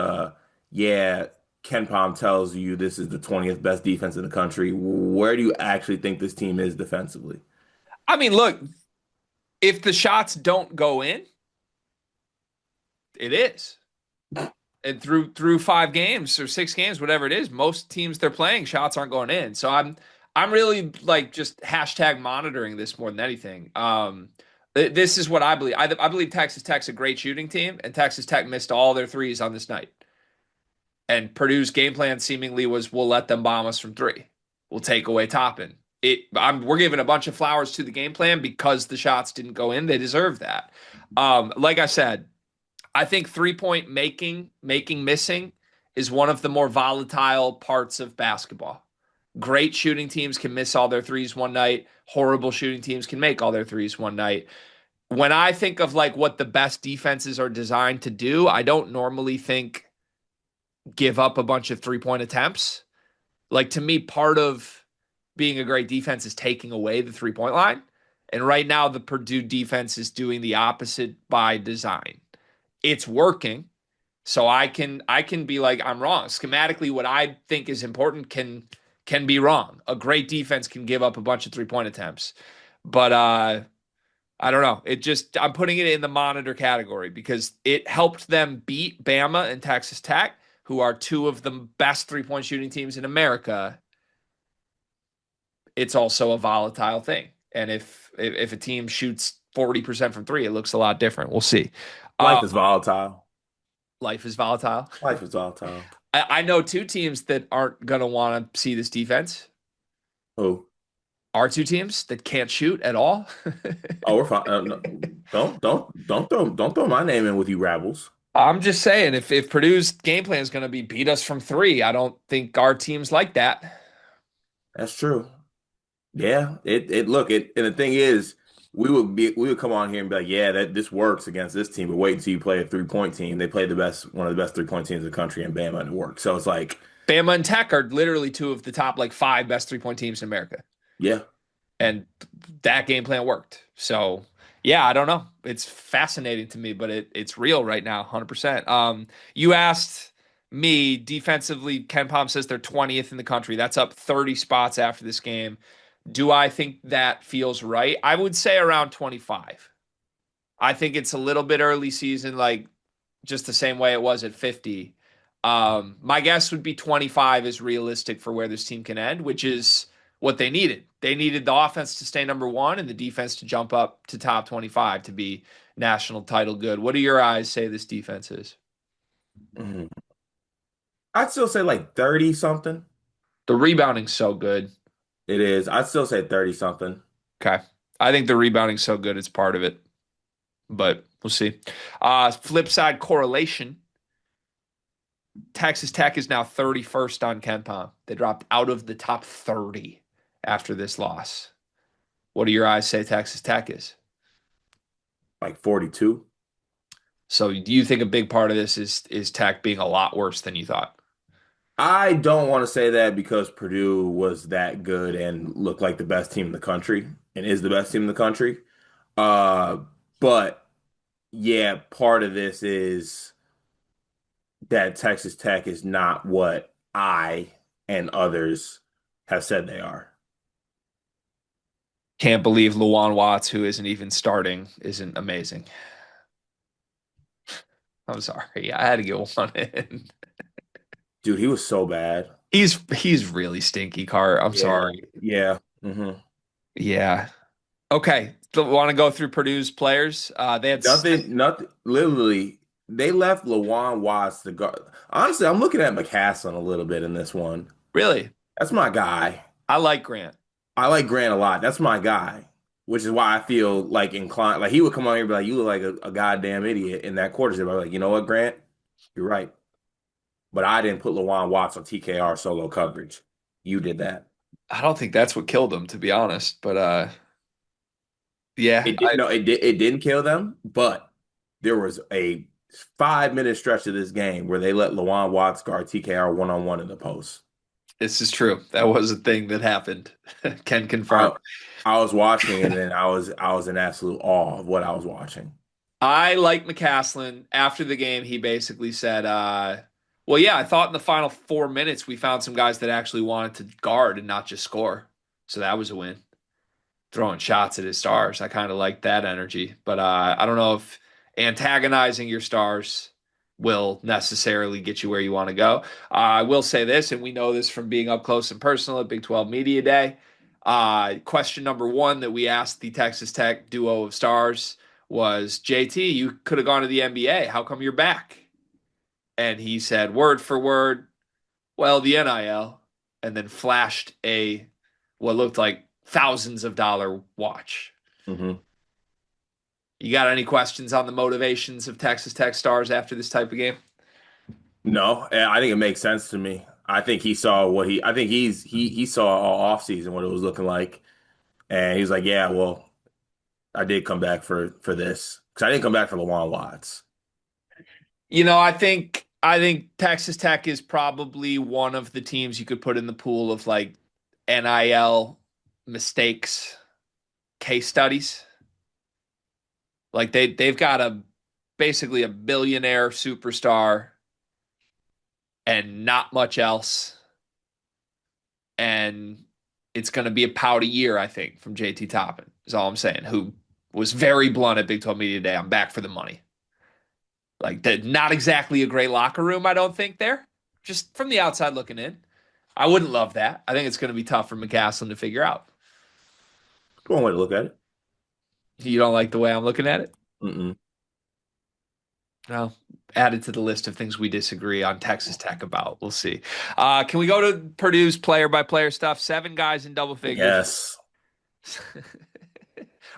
yeah, Ken Palm tells you this is the 20th best defense in the country. Where do you actually think this team is defensively? I mean, look, if the shots don't go in, it is. And through 5 games or 6 games, whatever it is, most teams they're playing shots aren't going in. So I'm really like just hashtag monitoring this more than anything. This is what I believe. I believe Texas Tech's a great shooting team, and Texas Tech missed all their threes on this night. And Purdue's game plan seemingly was we'll let them bomb us from three. We'll take away Toppin. We're giving a bunch of flowers to the game plan because the shots didn't go in. They deserve that. Like I said, I think 3-point missing is one of the more volatile parts of basketball. Great shooting teams can miss all their threes one night. Horrible shooting teams can make all their threes one night. When I think of like what the best defenses are designed to do, I don't normally think give up a bunch of 3-point attempts. Like to me, part of being a great defense is taking away the 3-point line. And right now, the Purdue defense is doing the opposite by design. It's working. So I can be like, I'm wrong. Schematically, what I think is important can be wrong. A great defense can give up a bunch of 3-point attempts. But I don't know. It just I'm putting it in the monitor category because it helped them beat Bama and Texas Tech, who are two of the best 3-point shooting teams in America. It's also a volatile thing. And if a team shoots 40% from three, it looks a lot different. We'll see. Uh, Life is volatile. Life is volatile. Life is volatile. I know two teams that aren't going to want to see this defense. Oh, Are two teams that can't shoot at all. oh, we're fine. No, don't throw my name in with you, Rabbles. I'm just saying, if Purdue's game plan is going to be beat us from three, I don't think our team's like that. That's true. Yeah, it look it, and the thing is, we would come on here and be like, yeah, that this works against this team, but wait until you play a 3-point team. They play the best, one of the best 3-point teams in the country, and Bama, and it works. So it's like, Bama and Tech are literally two of the top like five best 3-point teams in America, yeah, and that game plan worked. So yeah, I don't know. It's fascinating to me, but it's real right now, 100%. You asked me defensively. Ken Palm says they're 20th in the country. That's up 30 spots after this game. Do I think that feels right? I would say around 25. I think it's a little bit early season, like just the same way it was at 50. My guess would be 25 is realistic for where this team can end, which is what they needed. They needed the offense to stay number one and the defense to jump up to top 25 to be national title good. What do your eyes say this defense is? Mhm. I'd still say like 30 something. The rebounding's so good. It is. I'd still say 30 something. Okay. I think the rebounding's so good, it's part of it, but we'll see. Flip side correlation. Texas Tech is now 31st on KenPom. They dropped out of the top 30 after this loss. What do your eyes say Texas Tech is? Like 42. So do you think a big part of this is Tech being a lot worse than you thought? I don't want to say that because Purdue was that good and looked like the best team in the country and is the best team in the country. Uh, but yeah, part of this is that Texas Tech is not what I and others have said they are. Can't believe Luwan Watts, who isn't even starting, isn't amazing. I'm sorry. I had to get one in. Dude, he was so bad. He's really stinky, Cart. I'm Yeah, sorry. yeah. Hmm. Yeah. Okay. Want to go through Purdue's players? They had Nothing. Literally, they left Lawan Watts to go. Honestly, I'm looking at McCaslin a little bit in this one. really. That's my guy. I like Grant. I like Grant a lot. That's my guy, which is why I feel like inclined. Like he would come on here and be like, "You look like a goddamn idiot in that quartership." I'm like, you know what, Grant? You're right. But I didn't put Lawan Watts on TKR solo coverage. You did that. I don't think that's what killed him, to be honest. But yeah, It did no, it didn't kill them, but there was a 5 minute stretch of this game where they let Lawan Watts guard TKR one-on-one in the post. this is true. That was a thing that happened. Can confirm. I I was watching and then I was in absolute awe of what I was watching. I like McCaslin. After the game, he basically said, well, yeah, I thought in the final 4 minutes we found some guys that actually wanted to guard and not just score. So that was a win. Throwing shots at his stars. I kind of like that energy. But I don't know if antagonizing your stars will necessarily get you where you want to go. I will say this, and we know this from being up close and personal at Big 12 Media Day. Question number one that we asked the Texas Tech duo of stars was, JT, you could have gone to the NBA. How come you're back? And he said, word for word, well, the NIL, and then flashed a what looked like thousands of dollar watch. Hmm. You got any questions on the motivations of Texas Tech stars after this type of game? No, I think it makes sense to me. I think he saw what he. I think he saw all off season what it was looking like, and he was like, "Yeah, well, I did come back for this because I didn't come back for Lawan Watts." I think Texas Tech is probably one of the teams you could put in the pool of like NIL mistakes case studies. Like they've got a basically a billionaire superstar and not much else. And it's going to be a pouty year, I think, from JT Toppin, is all I'm saying, who was very blunt at Big 12 Media Day. I'm back for the money. Like, that, not exactly a great locker room, I don't think, there. Just from the outside looking in. I wouldn't love that. I think it's going to be tough for McCaslin to figure out. One way to look at it. You don't like the way I'm looking at it? Mm-mm. Well, add it to the list of things we disagree on Texas Tech about. We'll see. Can we go to Purdue's player by player stuff? 7 guys in double figures. Yes. Are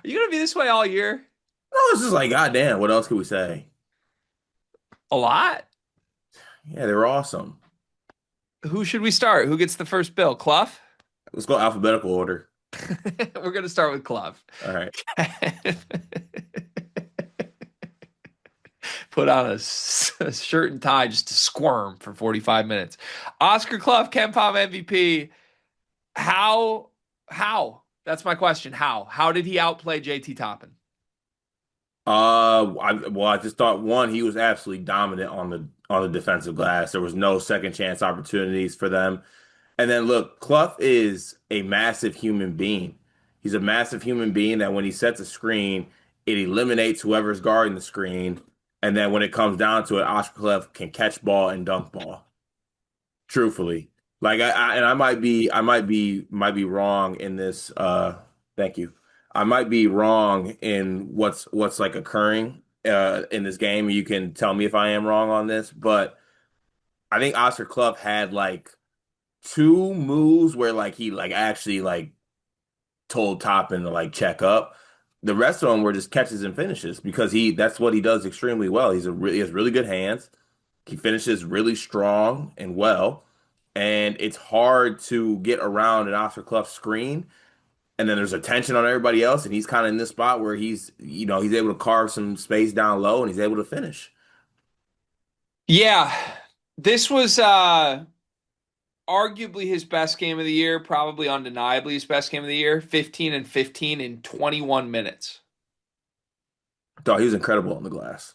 you going to be this way all year? No, it's just like, goddamn, what else could we say? A lot? Yeah, they were awesome. Who should we start? Who gets the first bill? Cluff? Let's go alphabetical order. We're going to start with Cluff. All right. Put on a shirt and tie just to squirm for 45 minutes. Oscar Cluff, Ken Palm MVP. How? How? That's my question. How? How did he outplay JT Toppin? I just thought one, he was absolutely dominant on the defensive glass. There was no second chance opportunities for them. And then look, Cluff is a massive human being. He's a massive human being that when he sets a screen, it eliminates whoever's guarding the screen. And then when it comes down to it, Oscar Cluff can catch ball and dunk ball. Truthfully, like and might be wrong in this. Thank you. I might be wrong in what's like occurring in this game. You can tell me if I am wrong on this, but I think Oscar Cluff had like two moves where like he like actually like told Toppin to like check up. The rest of them were just catches and finishes because he that's what he does extremely well. He has really good hands. He finishes really strong and well, and it's hard to get around an Oscar Cluff screen. And then there's a tension on everybody else, and he's kind of in this spot where he's able to carve some space down low, and he's able to finish. Yeah, this was arguably his best game of the year, probably undeniably his best game of the year. 15 and 15 in 21 minutes. Thought he was incredible on the glass.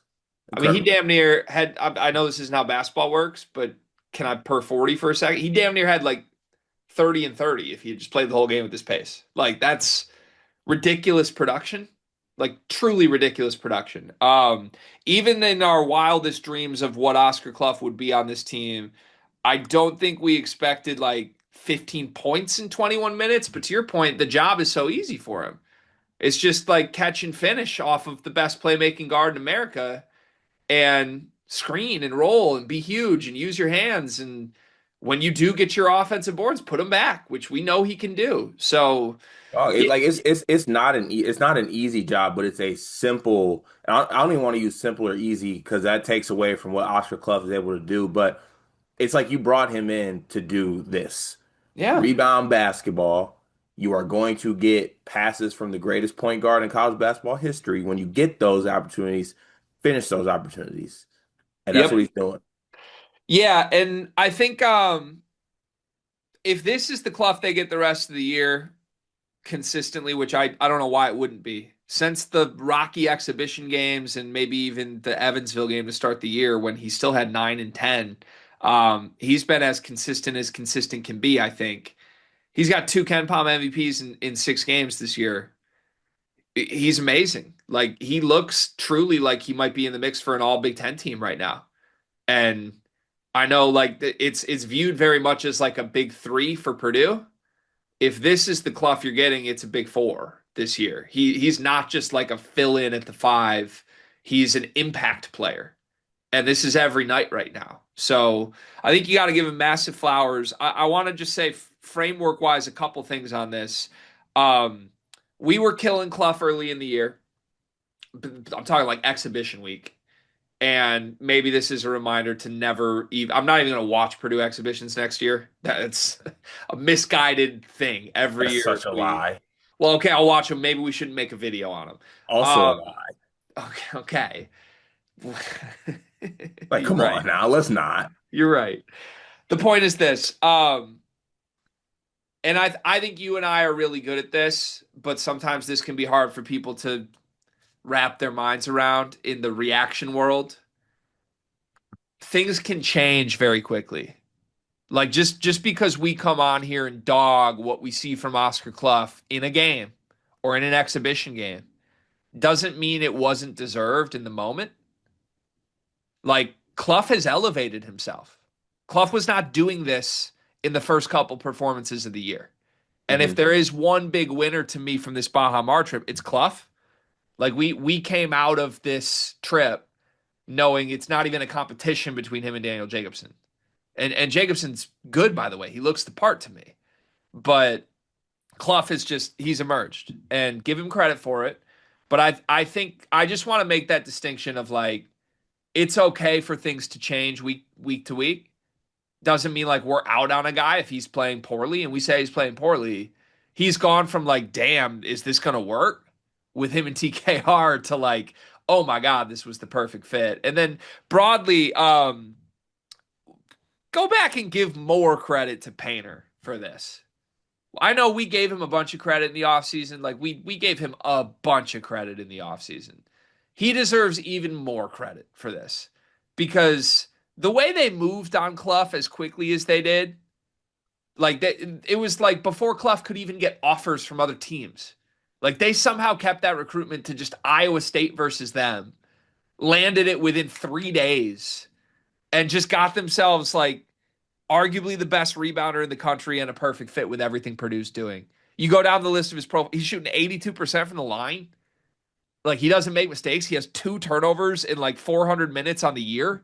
I mean, he Incredible. damn near had. I know this isn't how basketball works, but can I per 40 for a second? He damn near had like 30 and 30 if he just played the whole game at this pace. Like, that's ridiculous production. Like, truly ridiculous production. Even in our wildest dreams of what Oscar Cluff would be on this team, I don't think we expected like 15 points in 21 minutes. But to your point, the job is so easy for him. It's just like catch and finish off of the best playmaking guard in America and screen and roll and be huge and use your hands. And when you do get your offensive boards, put them back, which we know he can do. So, Oh, yeah, it's not it's not an easy job, but it's a simple. I don't even want to use simple or easy because that takes away from what Oscar Cluff is able to do. But it's like you brought him in to do this yeah. rebound basketball. You are going to get passes from the greatest point guard in college basketball history. When you get those opportunities, finish those opportunities, and that's what Yep. he's doing. Yeah, and I think if this is the Cluff they get the rest of the year consistently, which I don't know why it wouldn't be. Since the Rocky exhibition games and maybe even the Evansville game to start the year when he still had 9 and 10, he's been as consistent can be, I think. He's got 2 Ken Palm MVPs in 6 games this year. He's amazing. Like, he looks truly like he might be in the mix for an all Big Ten team right now. And I know like it's viewed very much as like a big 3 for Purdue. If this is the Cluff you're getting, it's a big 4 this year. He's not just like a fill in at the 5. He's an impact player. And this is every night right now. So I think you got to give him massive flowers. I want to just say framework wise, a couple things on this. Um, we were killing Cluff early in the year. I'm talking like exhibition week. And maybe this is a reminder to never even. I'm not even going to watch Purdue exhibitions next year. That's a misguided thing every That's year. such a We lie. well, okay, I'll watch them. Maybe we shouldn't make a video on them. Also a lie. Okay, okay. Like, You're come right. on now, let's not. You're right. The point is this. And I think you and I are really good at this, but sometimes this can be hard for people to wrap their minds around in the reaction world. Things can change very quickly. Like just because we come on here and dog what we see from Oscar Cluff in a game or in an exhibition game doesn't mean it wasn't deserved in the moment. Like Cluff has elevated himself. Cluff was not doing this in the first couple performances of the year. And if Hmm. there is one big winner to me from this Baja Mar trip, it's Cluff. Like we came out of this trip knowing it's not even a competition between him and Daniel Jacobson. And Jacobson's good, by the way. He looks the part to me. But Cluff is just he's emerged and give him credit for it. But I think I just want to make that distinction of like it's okay for things to change week to week. Doesn't mean like we're out on a guy if he's playing poorly and we say he's playing poorly. He's gone from like, damn, is this gonna work with him and TKR to like, oh my God, this was the perfect fit. And then broadly, go back and give more credit to Painter for this. I know we gave him a bunch of credit in the offseason. Like we gave him a bunch of credit in the offseason. He deserves even more credit for this because the way they moved on Cluff as quickly as they did, like it was like before Cluff could even get offers from other teams. Like they somehow kept that recruitment to just Iowa State versus them, landed it within 3 days, and just got themselves like arguably the best rebounder in the country and a perfect fit with everything Purdue's doing. You go down the list of his profile, he's shooting 82% from the line. Like he doesn't make mistakes. He has 2 turnovers in like 400 minutes on the year.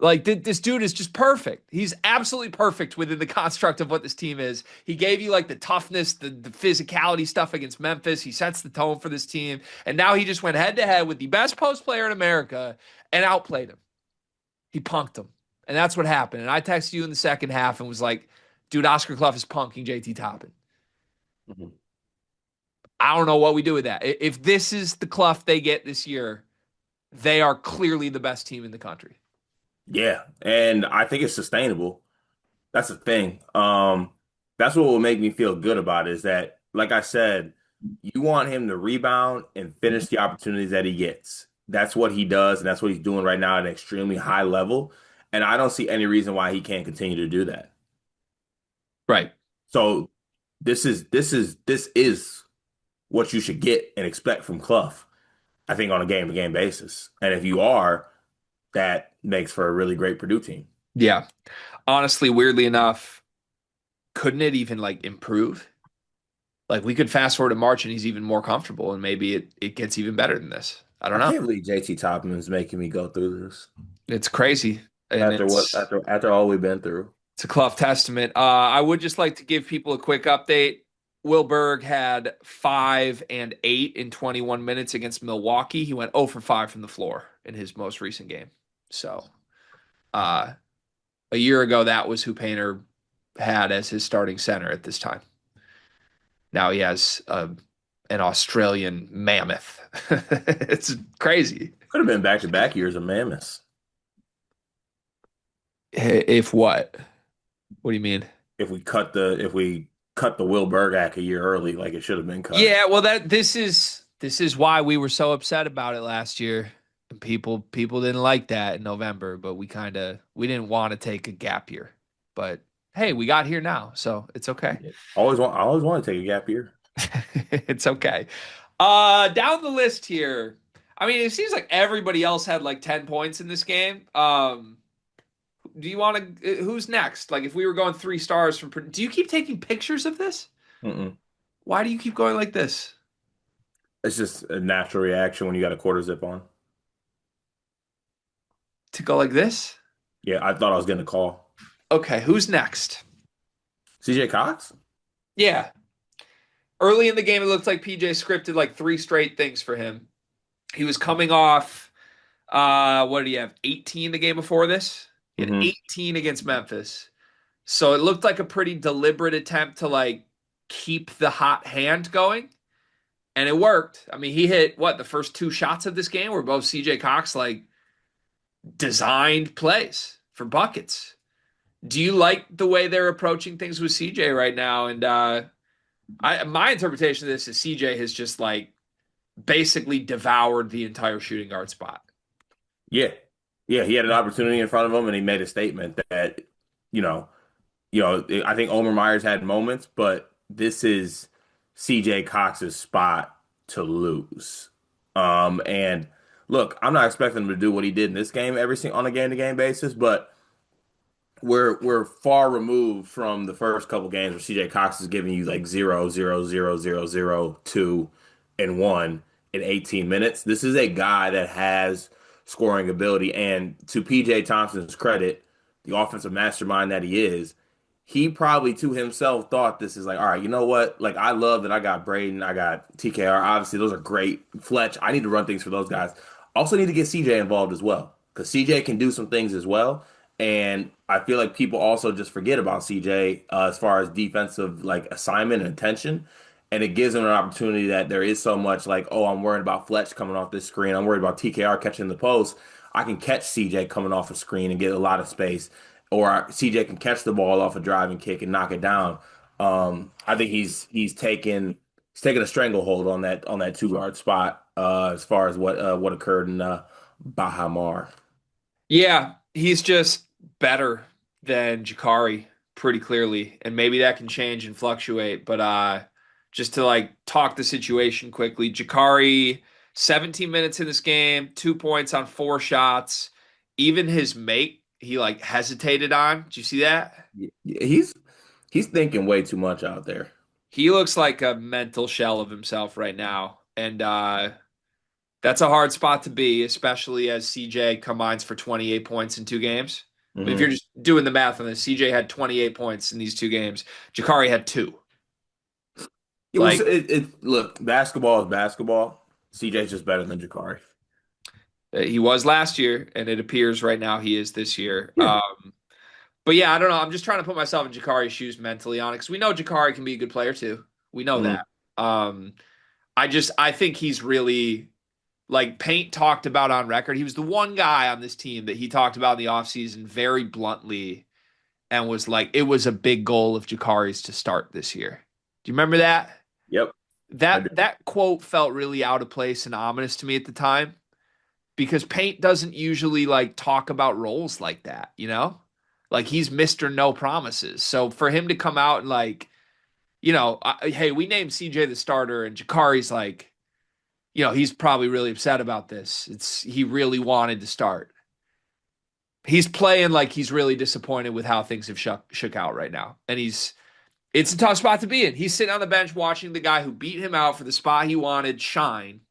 Like this dude is just perfect. He's absolutely perfect within the construct of what this team is. He gave you like the toughness, the physicality stuff against Memphis. He sets the tone for this team. And now he just went head to head with the best post player in America and outplayed him. He punked him. And that's what happened. And I texted you in the second half and was like, dude, Oscar Cluff is punking JT Toppin. Hmm. I don't know what we do with that. If this is the Cluff they get this year, they are clearly the best team in the country. Yeah, and I think it's sustainable. That's the thing. That's what will make me feel good about it is that, like I said, you want him to rebound and finish the opportunities that he gets. That's what he does, and that's what he's doing right now at an extremely high level. And I don't see any reason why he can't continue to do that. Right. So this is what you should get and expect from Cluff, I think, on a game-to-game basis. And if you are, that makes for a really great Purdue team. Yeah. Honestly, weirdly enough, couldn't it even like improve? Like we could fast forward to March and he's even more comfortable and maybe it gets even better than this. I don't I know. can't believe JT Toppin is making me go through this It's crazy. And after what after all we've been through. it's a Clough testament. I would just like to give people a quick update. Will Berg had 5 and 8 in 21 minutes against Milwaukee. He went 0 for 5 from the floor in his most recent game. So uh, a year ago, that was who Painter had as his starting center at this time. Now he has an Australian mammoth. It's crazy. Could have been back-to-back years of Mammoths If what? What do you mean? if we cut the Will Burgak a year early, like it should have been cut. Yeah, well that this is why we were so upset about it last year. And people didn't like that in November, but we didn't want to take a gap year. But hey, we got here now, so it's okay. Yeah. I always want to take a gap year. It's okay. Down the list here. I mean, it seems like everybody else had like 10 points in this game. Do you want to who's next? Like if we were going 3 stars from do you keep taking pictures of this? Mm-mm. Why do you keep going like this? It's just a natural reaction when you got a quarter zip on. To go like this? Yeah, I thought I was getting a call. Okay, who's next? CJ Cox? Yeah. Early in the game, it looked like PJ scripted like 3 straight things for him. He was coming off What did he have? 18 the game before this? He had Hmm 18 against Memphis. So it looked like a pretty deliberate attempt to like keep the hot hand going. And it worked. I mean, he hit what the first two shots of this game were both CJ Cox like designed plays for buckets. Do you like the way they're approaching things with CJ right now? And I my interpretation of this is CJ has just like basically devoured the entire shooting guard spot. Yeah. Yeah, he had an opportunity in front of him and he made a statement that, you know, I think Omer Myers had moments, but this is CJ Cox's spot to lose. And look, I'm not expecting him to do what he did in this game on a game-to-game basis, but we're far removed from the first couple games where CJ Cox is giving you like 0, 0, 0, 0, 0, 2, and 1 in 18 minutes. This is a guy that has scoring ability, and to PJ Thompson's credit, the offensive mastermind that he probably to himself thought this is like, all right, you know what? Like, I love that I got Braden, I got TKR. Obviously, those are great. Fletch, I need to run things for those guys. Also, need to get CJ involved as well because CJ can do some things as well. And I feel like people also just forget about CJ as far as defensive like assignment and attention. And it gives him an opportunity that there is so much like, oh, I'm worried about Fletch coming off this screen. I'm worried about TKR catching the post. I can catch CJ coming off a screen and get a lot of space, or CJ can catch the ball off a driving kick and knock it down. I think he's taken a stranglehold on that 2 guard spot as far as what occurred in Bahamar. Yeah, he's just better than Jakari pretty clearly, and maybe that can change and fluctuate. But just to like talk the situation quickly, Jakari 17 minutes in this game, 2 points on 4 shots. Even his mate, he like hesitated on. Did you see that? Yeah, he's thinking way too much out there. He looks like a mental shell of himself right now, and that's a hard spot to be, especially as CJ combines for 28 points in 2 games. I mean, if you're Hmm just doing the math on this, CJ had 28 points in these 2 games. Jakari had two. It was Like look, basketball is basketball. CJ's just better than Jakari. he was last year, and it appears right now he is this year. Yeah. But yeah, I don't know. I'm just trying to put myself in Jakari's shoes mentally on it because we know Jakari can be a good player too. We know hmm that. Um, I think he's really like Paint talked about on record. He was the one guy on this team that he talked about in the offseason very bluntly and was like, it was a big goal of Jakari's to start this year. Do you remember that? Yep. I do. That quote felt really out of place and ominous to me at the time because Paint doesn't usually like talk about roles like that, you know? Like he's Mr. No Promises. So for him to come out and like, hey, we named CJ the starter and Jakari's like, he's probably really upset about this. He really wanted to start. He's playing like he's really disappointed with how things have shook out right now. And it's a tough spot to be in. He's sitting on the bench watching the guy who beat him out for the spot he wanted shine.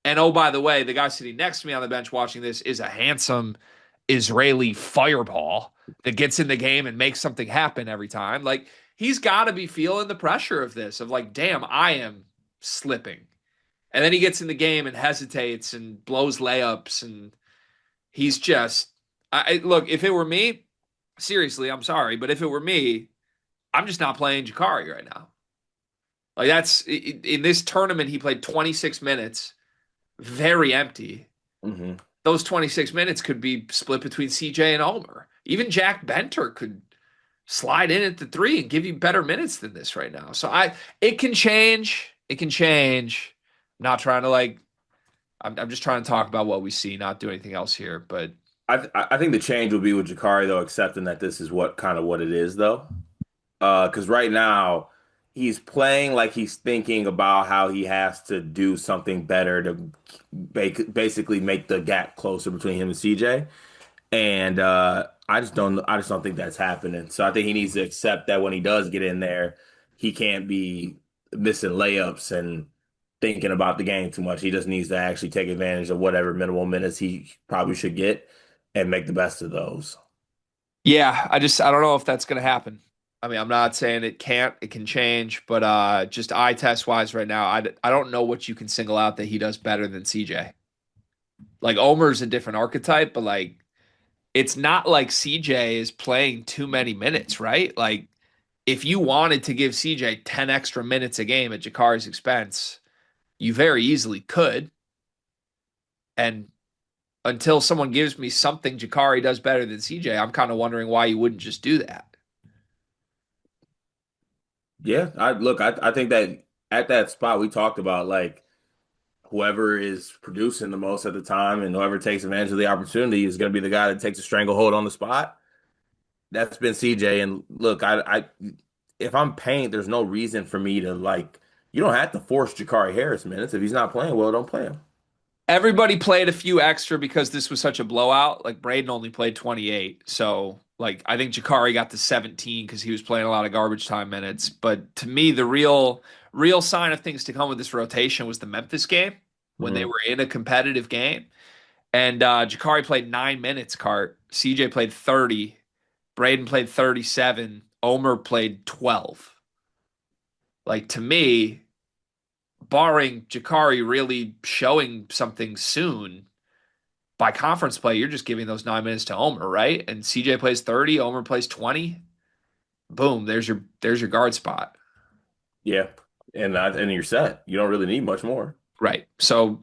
And oh, by the way, the guy sitting next to me on the bench watching this is a handsome Israeli fireball that gets in the game and makes something happen every time. Like he's got to be feeling the pressure of this, of like, damn, I am slipping. And then he gets in the game and hesitates and blows layups. And he's just, look, if it were me, seriously, I'm sorry, but if it were me, I'm just not playing Jakari right now. Like that's in this tournament, he played 26 minutes, very empty. hmm Those 26 minutes could be split between CJ and Ulmer. Even Jack Benter could slide in at the three and give you better minutes than this right now. So it can change. It can change. I'm not trying to like, I'm just trying to talk about what we see, not do anything else here. But I think the change will be with Jakari though, accepting that this is what it is though. Because right now he's playing like he's thinking about how he has to do something better to basically make the gap closer between him and CJ. And I just don't think that's happening. So I think he needs to accept that when he does get in there, he can't be missing layups and thinking about the game too much. He just needs to actually take advantage of whatever minimal minutes he probably should get and make the best of those. yeah, I don't know if that's going to happen. I mean, I'm not saying it can't, it can change, but just eye test wise right now, I don't know what you can single out that he does better than CJ. Like Omer's a different archetype, but like it's not like CJ is playing too many minutes, right? Like if you wanted to give CJ 10 extra minutes a game at Jakari's expense, you very easily could. And until someone gives me something Jakari does better than CJ, I'm kind of wondering why you wouldn't just do that. Yeah, I think that at that spot we talked about like whoever is producing the most at the time and whoever takes advantage of the opportunity is going to be the guy that takes a stranglehold on the spot. That's been CJ. And look, if I'm Paint, there's no reason for me to like. You don't have to force Jakari Harris minutes. If he's not playing well, don't play him. Everybody played a few extra because this was such a blowout. Like Braden only played 28. So like I think Jakari got to 17 because he was playing a lot of garbage time minutes. But to me, the real sign of things to come with this rotation was the Memphis game when they Mhm. were in a competitive game. And Jakari played 9 minutes, Cart. CJ played 30. Braden played 37. Omer played 12. Like to me, barring Jakari really showing something soon, by conference play, you're just giving those 9 minutes to Omer, right? And CJ plays 30, Omer plays 20. Boom, there's your guard spot. Yeah, and you're set. You don't really need much more. Right. So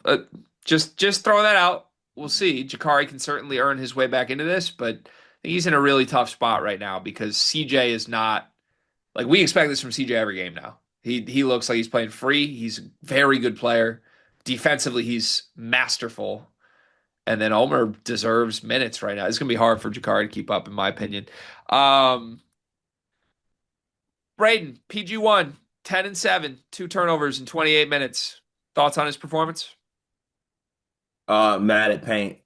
just throw that out. We'll see. Jakari can certainly earn his way back into this, but he's in a really tough spot right now because CJ is not like we expect this from CJ every game now. He looks like he's playing free. He's a very good player. Defensively, he's masterful. And then Omer deserves minutes right now. It's gonna be hard for Jakari to keep up, in my opinion. Um, Braden, PG1, 10 and 7, 2 turnovers in 28 minutes. Thoughts on his performance? Mad at Paint.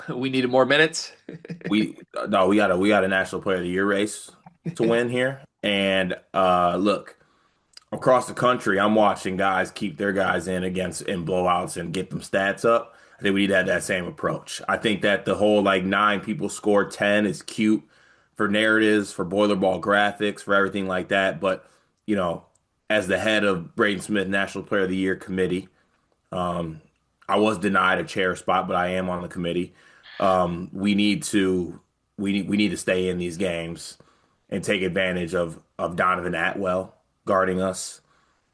We needed more minutes. We no, we got a National Player of the Year race to win here. And look, across the country, I'm watching guys keep their guys in blowouts and get them stats up. I think we need to have that same approach. I think that the whole like 9 people score 10 is cute for narratives, for boiler ball graphics, for everything like that. But you know, as the head of Braden Smith National Player of the Year committee, um, I was denied a chair spot, but I am on the committee. We need to we need to stay in these games and take advantage of Donovan Atwell guarding us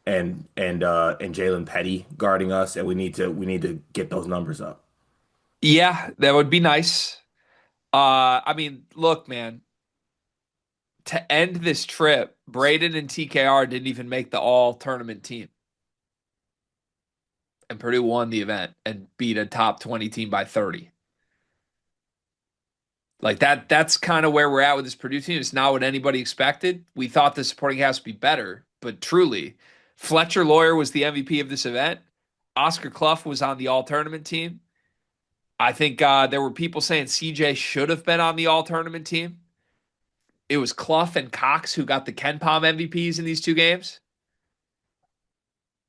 and Jalen Petty guarding us, and we need to get those numbers up. Yeah, that would be nice. I mean, look, man, to end this trip, Braden and TKR didn't even make the all tournament team. And Purdue won the event and beat a top 20 team by 30. Like that's kind of where we're at with this Purdue team. It's not what anybody expected. We thought the supporting cast would be better, but truly, Fletcher Lawyer was the MVP of this event. Oscar Cluff was on the all tournament team. I think there were people saying CJ should have been on the all tournament team. It was Cluff and Cox who got the Ken Palm MVPs in these two games.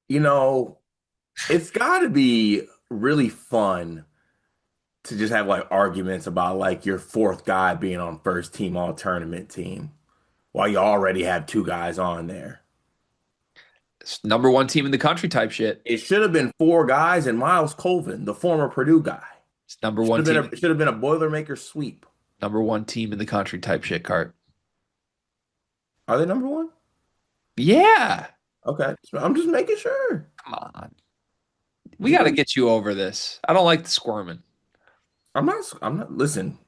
You know, it's got to be really fun to just have like arguments about like your fourth guy being on first team all tournament team while you already have 2 guys on there. It's number one team in the country type shit. It should have been 4 guys and Miles Colvin, the former Purdue guy. It's number one team, Should have been a Boilermaker sweep. number one team in the country type shit, Cart. Are they number one? Yeah. Okay, I'm just making sure. Come on. We got to get you over this. I don't like the squirming. I'm not. Listen,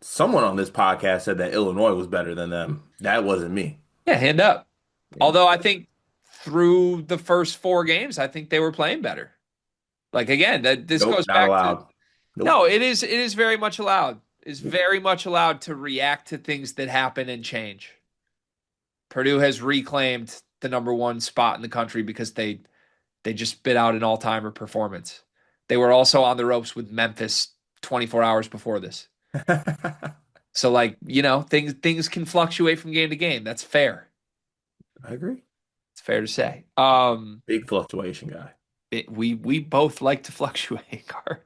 someone on this podcast said that Illinois was better than them. That wasn't me. Yeah, hand up. Yeah. Although I think through the first four games, I think they were playing better. Like again, that this Nope, goes not back to allowed. Nope. no, it is very much allowed. Is very much allowed to react to things that happen and change. Purdue has reclaimed the number one spot in the country because they just spit out an all-timer performance. They were also on the ropes with Memphis 24 hours before this. I So like, things can fluctuate from game to game. That's fair. agree. It's fair to say. Big fluctuation guy. We both like to fluctuate, Card.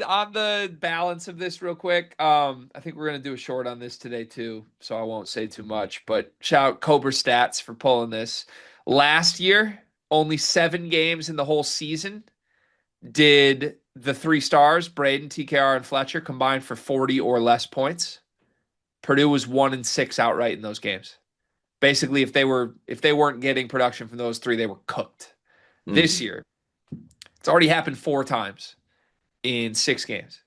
On the balance of this, real quick, I think we're gonna do a short on this today too, so I won't say too much. But shout out Cobra Stats for pulling this. Last year, only 7 games in the whole season did the three stars, Braden, TKR, and Fletcher, combine for 40 or less points. Purdue was 1-6 outright in those games. Basically, if they weren't getting production from those three, they were cooked. This Mm. year, it's already happened 4 times in 6 games.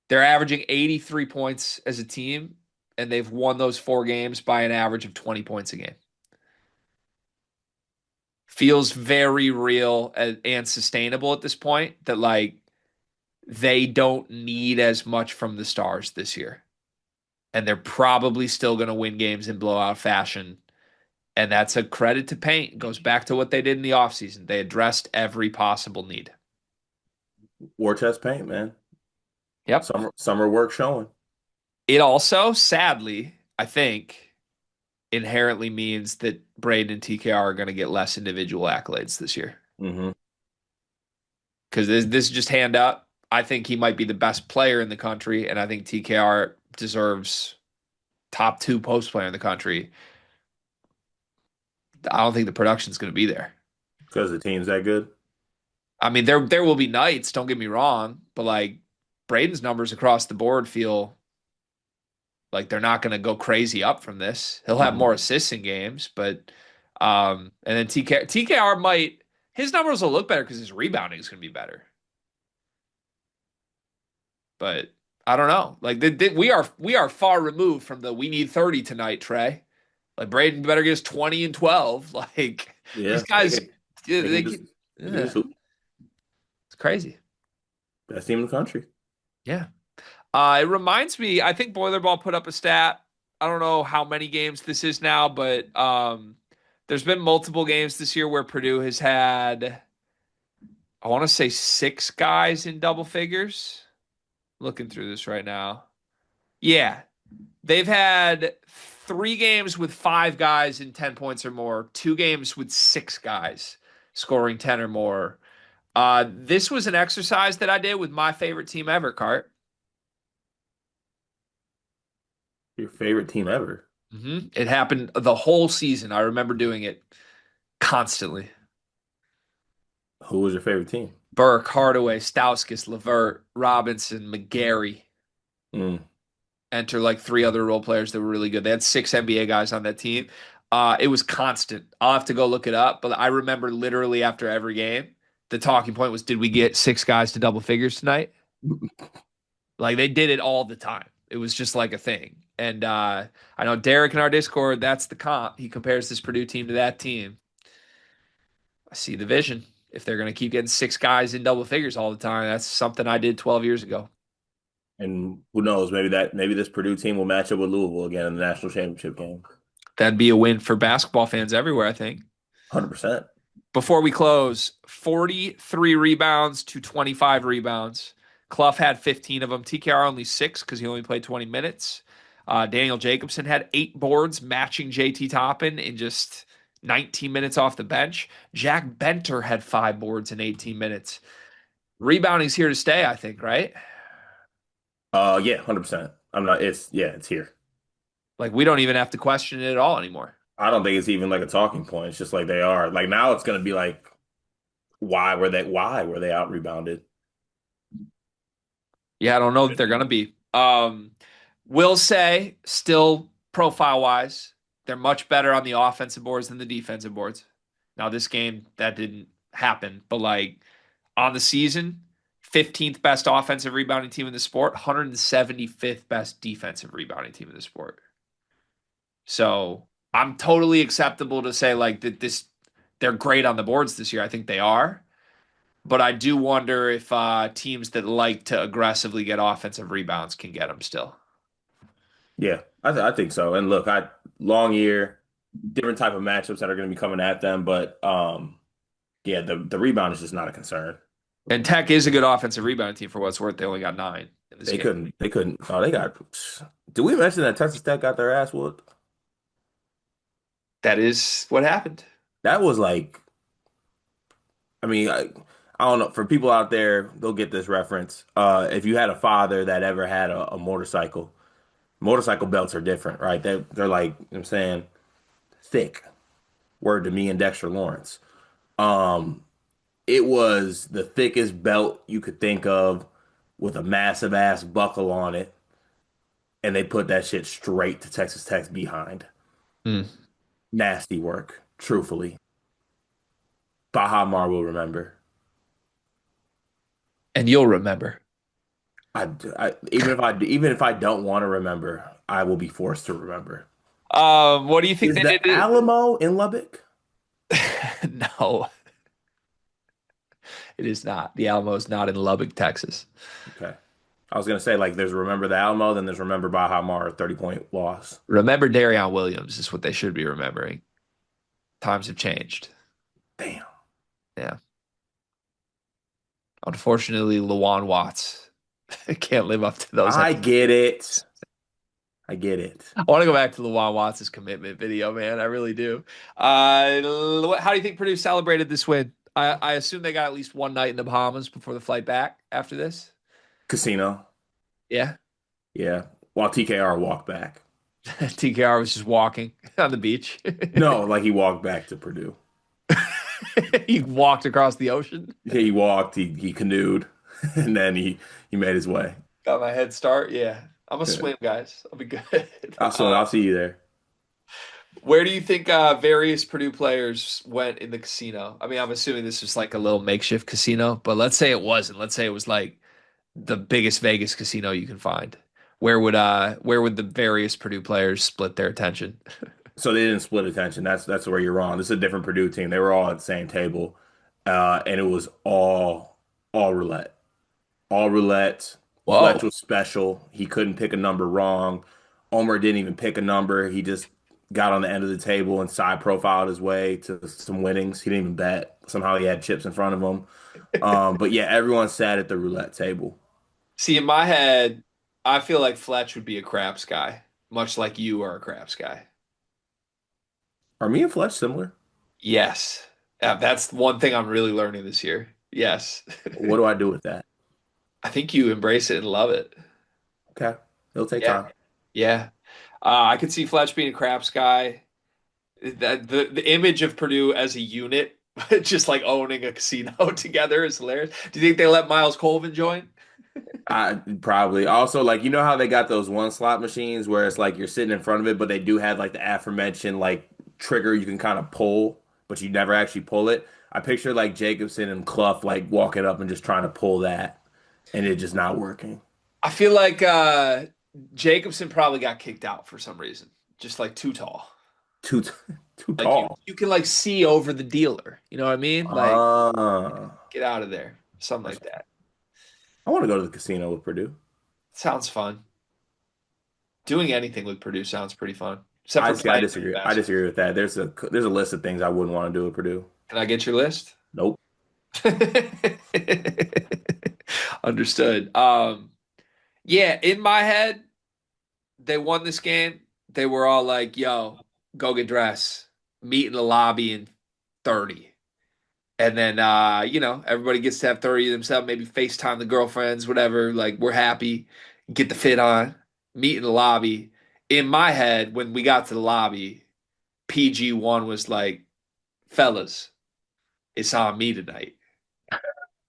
They're averaging 83 points as a team, and they've won those 4 games by an average of 20 points a game. Feels very real and sustainable at this point that like they don't need as much from the Stars this year. And they're probably still going to win games in blowout fashion. And that's a credit to Paint. It goes back to what they did in the offseason. They addressed every possible need. War chest paint, man. Yep. Summer work showing. It also, sadly, I think, inherently means that Braden and TKR are going to get less individual accolades this year. Hmm. Because this is just hand up. I think he might be the best player in the country, and I think TKR deserves top 2 post player in the country. I don't think the production's going to be there. Because the team's that good. I mean, there will be nights, don't get me wrong, but like Braden's numbers across the board feel like they're not going to go crazy up from this. He'll have more Mhm. assists in games, but and then TKR might his numbers will look better because his rebounding is going to be better. But I don't know. Like we are far removed from the we need 30 tonight, Trey. Like Braden better get us 20 and 12. Like these Yeah, guys, they can they just get, they can yeah, just hoop. it's crazy. Best team in the country. Yeah. It reminds me, I think Boilerball put up a stat. I don't know how many games this is now, but there's been multiple games this year where Purdue has had, I want to say 6 guys in double figures. Looking through this right now. Yeah, they've had 3 games with 5 guys in 10 points or more, 2 games with 6 guys scoring 10 or more. This was an exercise that I did with my favorite team ever, Cart. Your favorite team ever. It happened the whole season. I remember doing it constantly. Who was your favorite team? Burke, Hardaway, Stauskas, Levert, Robinson, McGarry. Mm. Enter like 3 other role players that were really good. They had 6 NBA guys on that team. It was constant. I'll have to go look it up, but I remember literally after every game, the talking point was, "Did we get 6 guys to double figures tonight?" Like they did it all the time. It was just like a thing. And I know Derek in our Discord, that's the comp. He compares this Purdue team to that team. I see the vision. If they're going to keep getting 6 guys in double figures all the time, that's something I did 12 years ago. And who knows? Maybe this Purdue team will match up with Louisville again in the national championship game. That'd be a win for basketball fans everywhere, I think. 100%. Before we close, 43 rebounds to 25 rebounds. Cluff had 15 of them. TKR only 6 because he only played 20 minutes. Daniel Jacobson had 8 boards, matching JT Toppin in just 19 minutes off the bench. Jack Benter had 5 boards in 18 minutes. Rebounding's here to stay, I think, right? Yeah, 100%. It's here. Like we don't even have to question it at all anymore. I don't think it's even like a talking point. It's just like they are. Like now it's gonna be like, why were they out rebounded? Yeah, I don't know that they're gonna be. Will say still profile wise, they're much better on the offensive boards than the defensive boards. Now this game that didn't happen, but like on the season, 15th best offensive rebounding team in the sport, 175th best defensive rebounding team in the sport. So I'm totally acceptable to say like that this they're great on the boards this year. I think they are. But I do wonder if teams that like to aggressively get offensive rebounds can get them still. Yeah, I think so. And look, I long year, different type of matchups that are going to be coming at them, but yeah, the rebound is just not a concern. And Tech is a good offensive rebounding team for what's worth. They only got 9 in this game. They couldn't. Oh, they got. Did we mention that Texas Tech got their ass whooped? That is what happened. That was like, I mean, I don't know. For people out there, they'll get this reference. If you had a father that ever had a motorcycle, motorcycle belts are different, right? They're like, you know what I'm saying, thick. Word to me and Dexter Lawrence. Um, it was the thickest belt you could think of with a massive ass buckle on it, and they put that shit straight to Texas Tech's behind. Mm. Nasty work, truthfully. Bahamar will remember. And you'll remember. Even if I don't want to remember, I will be forced to remember. What do you think Is they the did? Alamo in Lubbock? No, it is not. The Alamo is not in Lubbock, Texas. Okay. I was gonna say like there's Remember the Alamo, then there's Remember Baja Mar, 30-point loss. Remember Darion Williams is what they should be remembering. Times have changed. Damn. Yeah. Unfortunately, Lawan Watts can't live up to those. I get it. I get it. I want to go back to Lawan Watts' commitment video, man. I really do. How do you think Purdue celebrated this win? I assume they got at least one night in the Bahamas before the flight back after this. Casino. Yeah. Yeah. While TKR walked back. TKR was just walking on the beach. No, like he walked back to Purdue. He walked across the ocean. He walked, he canoed, and then he made his way. Got my head start. Yeah. I'm a Yeah. swim, guys. I'll be good. So I'll see you there. Where do you think various Purdue players went in the casino? I mean, I'm assuming this was like a little makeshift casino, but let's say it wasn't. Let's say it was like the biggest Vegas casino you can find. Where would the various Purdue players split their attention? So they didn't split attention. That's where you're wrong. This is a different Purdue team. They were all at the same table, and it was all roulette. All roulette. Whoa. Fletch was special. He couldn't pick a number wrong. Omer didn't even pick a number. He just got on the end of the table and side profiled his way to some winnings. He didn't even bet. Somehow he had chips in front of him. But yeah, everyone sat at the roulette table. See, in my head, I feel like Fletch would be a craps guy, much like you are a craps guy. Are me and Fletch similar? Yes. That's one thing I'm really learning this year. Yes. What do I do with that? I think you embrace it and love it. Okay, it'll take Yeah. time. Yeah. I could see Fletch being a craps guy. That the image of Purdue as a unit, just like owning a casino together is hilarious. Do you think they let Miles Colvin join? I probably also like how they got those one slot machines where it's like you're sitting in front of it, but they do have like the aforementioned like trigger you can kind of pull, but you never actually pull it. I picture like Jacobson and Cluff like walking up and just trying to pull that, and it just not working. I feel like Jacobson probably got kicked out for some reason. Just like too tall. Too too Like you tall. you can like see over the dealer. You know what I mean? Like Ah, get out of there. Something that's like that. I want to go to the casino with Purdue. Sounds fun. Doing anything with Purdue sounds pretty fun. Except I for see. I playing disagree. I basketball. disagree with that. There's a list of things I wouldn't want to do with Purdue. Can I get your list? Nope. Understood. Yeah, in my head, they won this game. They were all like, yo, go get dressed, meet in the lobby in 30. And then everybody gets to have 30 themselves, maybe FaceTime the girlfriends, whatever. Like, we're happy, get the fit on, meet in the lobby. In my head, when we got to the lobby, PG1 was like, fellas, it's on me tonight.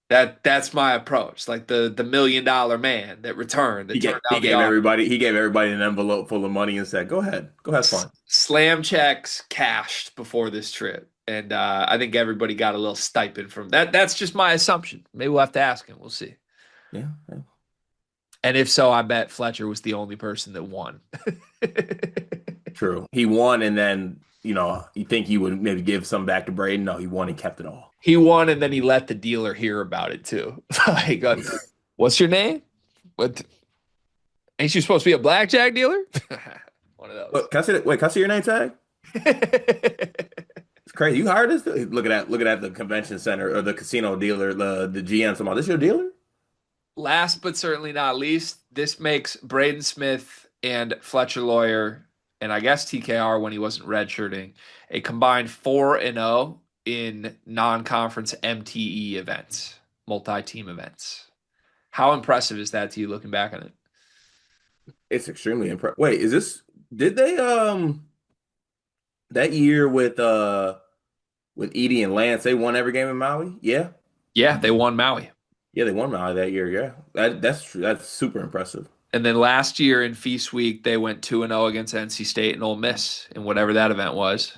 That's my approach. Like the $1 million man that returned, that turned He down the gave offer. everybody an envelope full of money and said, go have fun." Slam checks cashed before this trip. And I think everybody got a little stipend from that. That's just my assumption. Maybe we'll have to ask him. We'll see. Yeah, yeah. And if so, I bet Fletcher was the only person that won. True. He won, and then you think he would maybe give some back to Braden. No, he won and kept it all. He won, and then he let the dealer hear about it too. Like, what's your name? What? Ain't you supposed to be a blackjack dealer? One of those. Look, can I see your name tag? It's crazy. You hired this dude? Looking at the convention center or the casino dealer, the GM. Somebody, this your dealer? Last but certainly not least, this makes Braden Smith and Fletcher Lawyer, and I guess TKR when he wasn't redshirting, a combined 4-0 in non-conference MTE events, multi-team events. How impressive is that to you looking back on it? It's extremely impressive. Wait, is this? Did they that year with with Edie and Lance, they won every game in Maui. Yeah, Yeah, they won Maui. yeah, they won Maui that year. Yeah, that's true. That's super impressive. And then last year in Feast Week, they went 2-0 against NC State and Ole Miss in whatever that event was.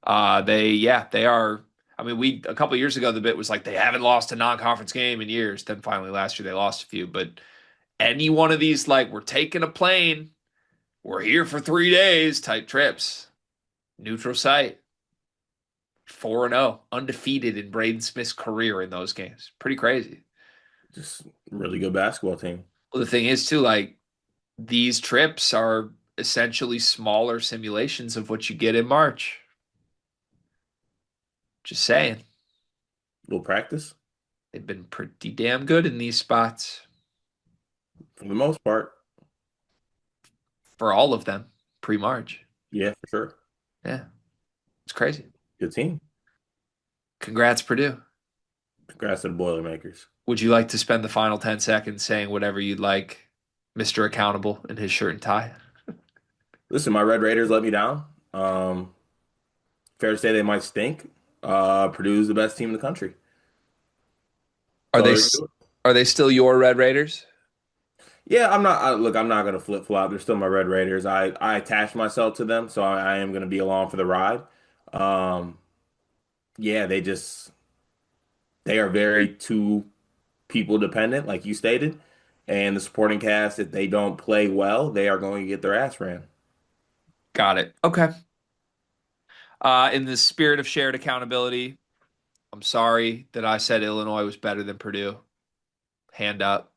They are. I mean, we a couple years ago the bit was like they haven't lost a non-conference game in years. Then finally last year they lost a few. But any one of these, like we're taking a plane, we're here for 3 days type trips, neutral site, 4-0, undefeated in Braden Smith's career in those games. Pretty crazy. Just really good basketball team. Well, the thing is too, like these trips are essentially smaller simulations of what you get in March. Just saying. Little practice They've been pretty damn good in these spots for the most part. for all of them pre-March. Yeah, for sure. Yeah, it's crazy. Good team. Congrats, Purdue. Congrats to the Boilermakers. Would you like to spend the final 10 seconds saying whatever you'd like, Mr. Accountable in his shirt and tie? Listen, my Red Raiders let me down. Um, Fair to say they might stink. Purdue's the best team in the country. Are That's all they there is to it. are they still your Red Raiders? Yeah, look, I'm not gonna flip flop. They're still my Red Raiders. I attached myself to them, so I am gonna be along for the ride. Um, yeah, they are very two people dependent, like you stated, and the supporting cast, if they don't play well, they are going to get their ass ran. Got it. Okay. In the spirit of shared accountability, I'm sorry that I said Illinois was better than Purdue. Hand up.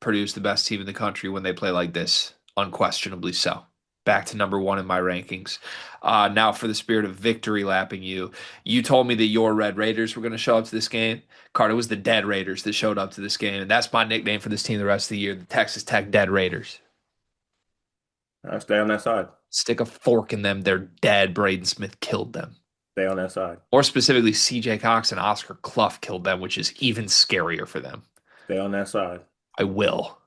Purdue's the best team in the country when they play like this. Unquestionably so. Back to number one in my rankings. Now, for the spirit of victory lapping you, you told me that your Red Raiders were going to show up to this game. Carter, was the Dead Raiders that showed up to this game, and that's my nickname for this team the rest of the year, the Texas Tech Dead Raiders. I stay on that side. Stick a fork in them. They're dead. Braden Smith killed them. Stay on that side. Or specifically, CJ Cox and Oscar Cluff killed them, which is even scarier for them. Stay on that side. I will.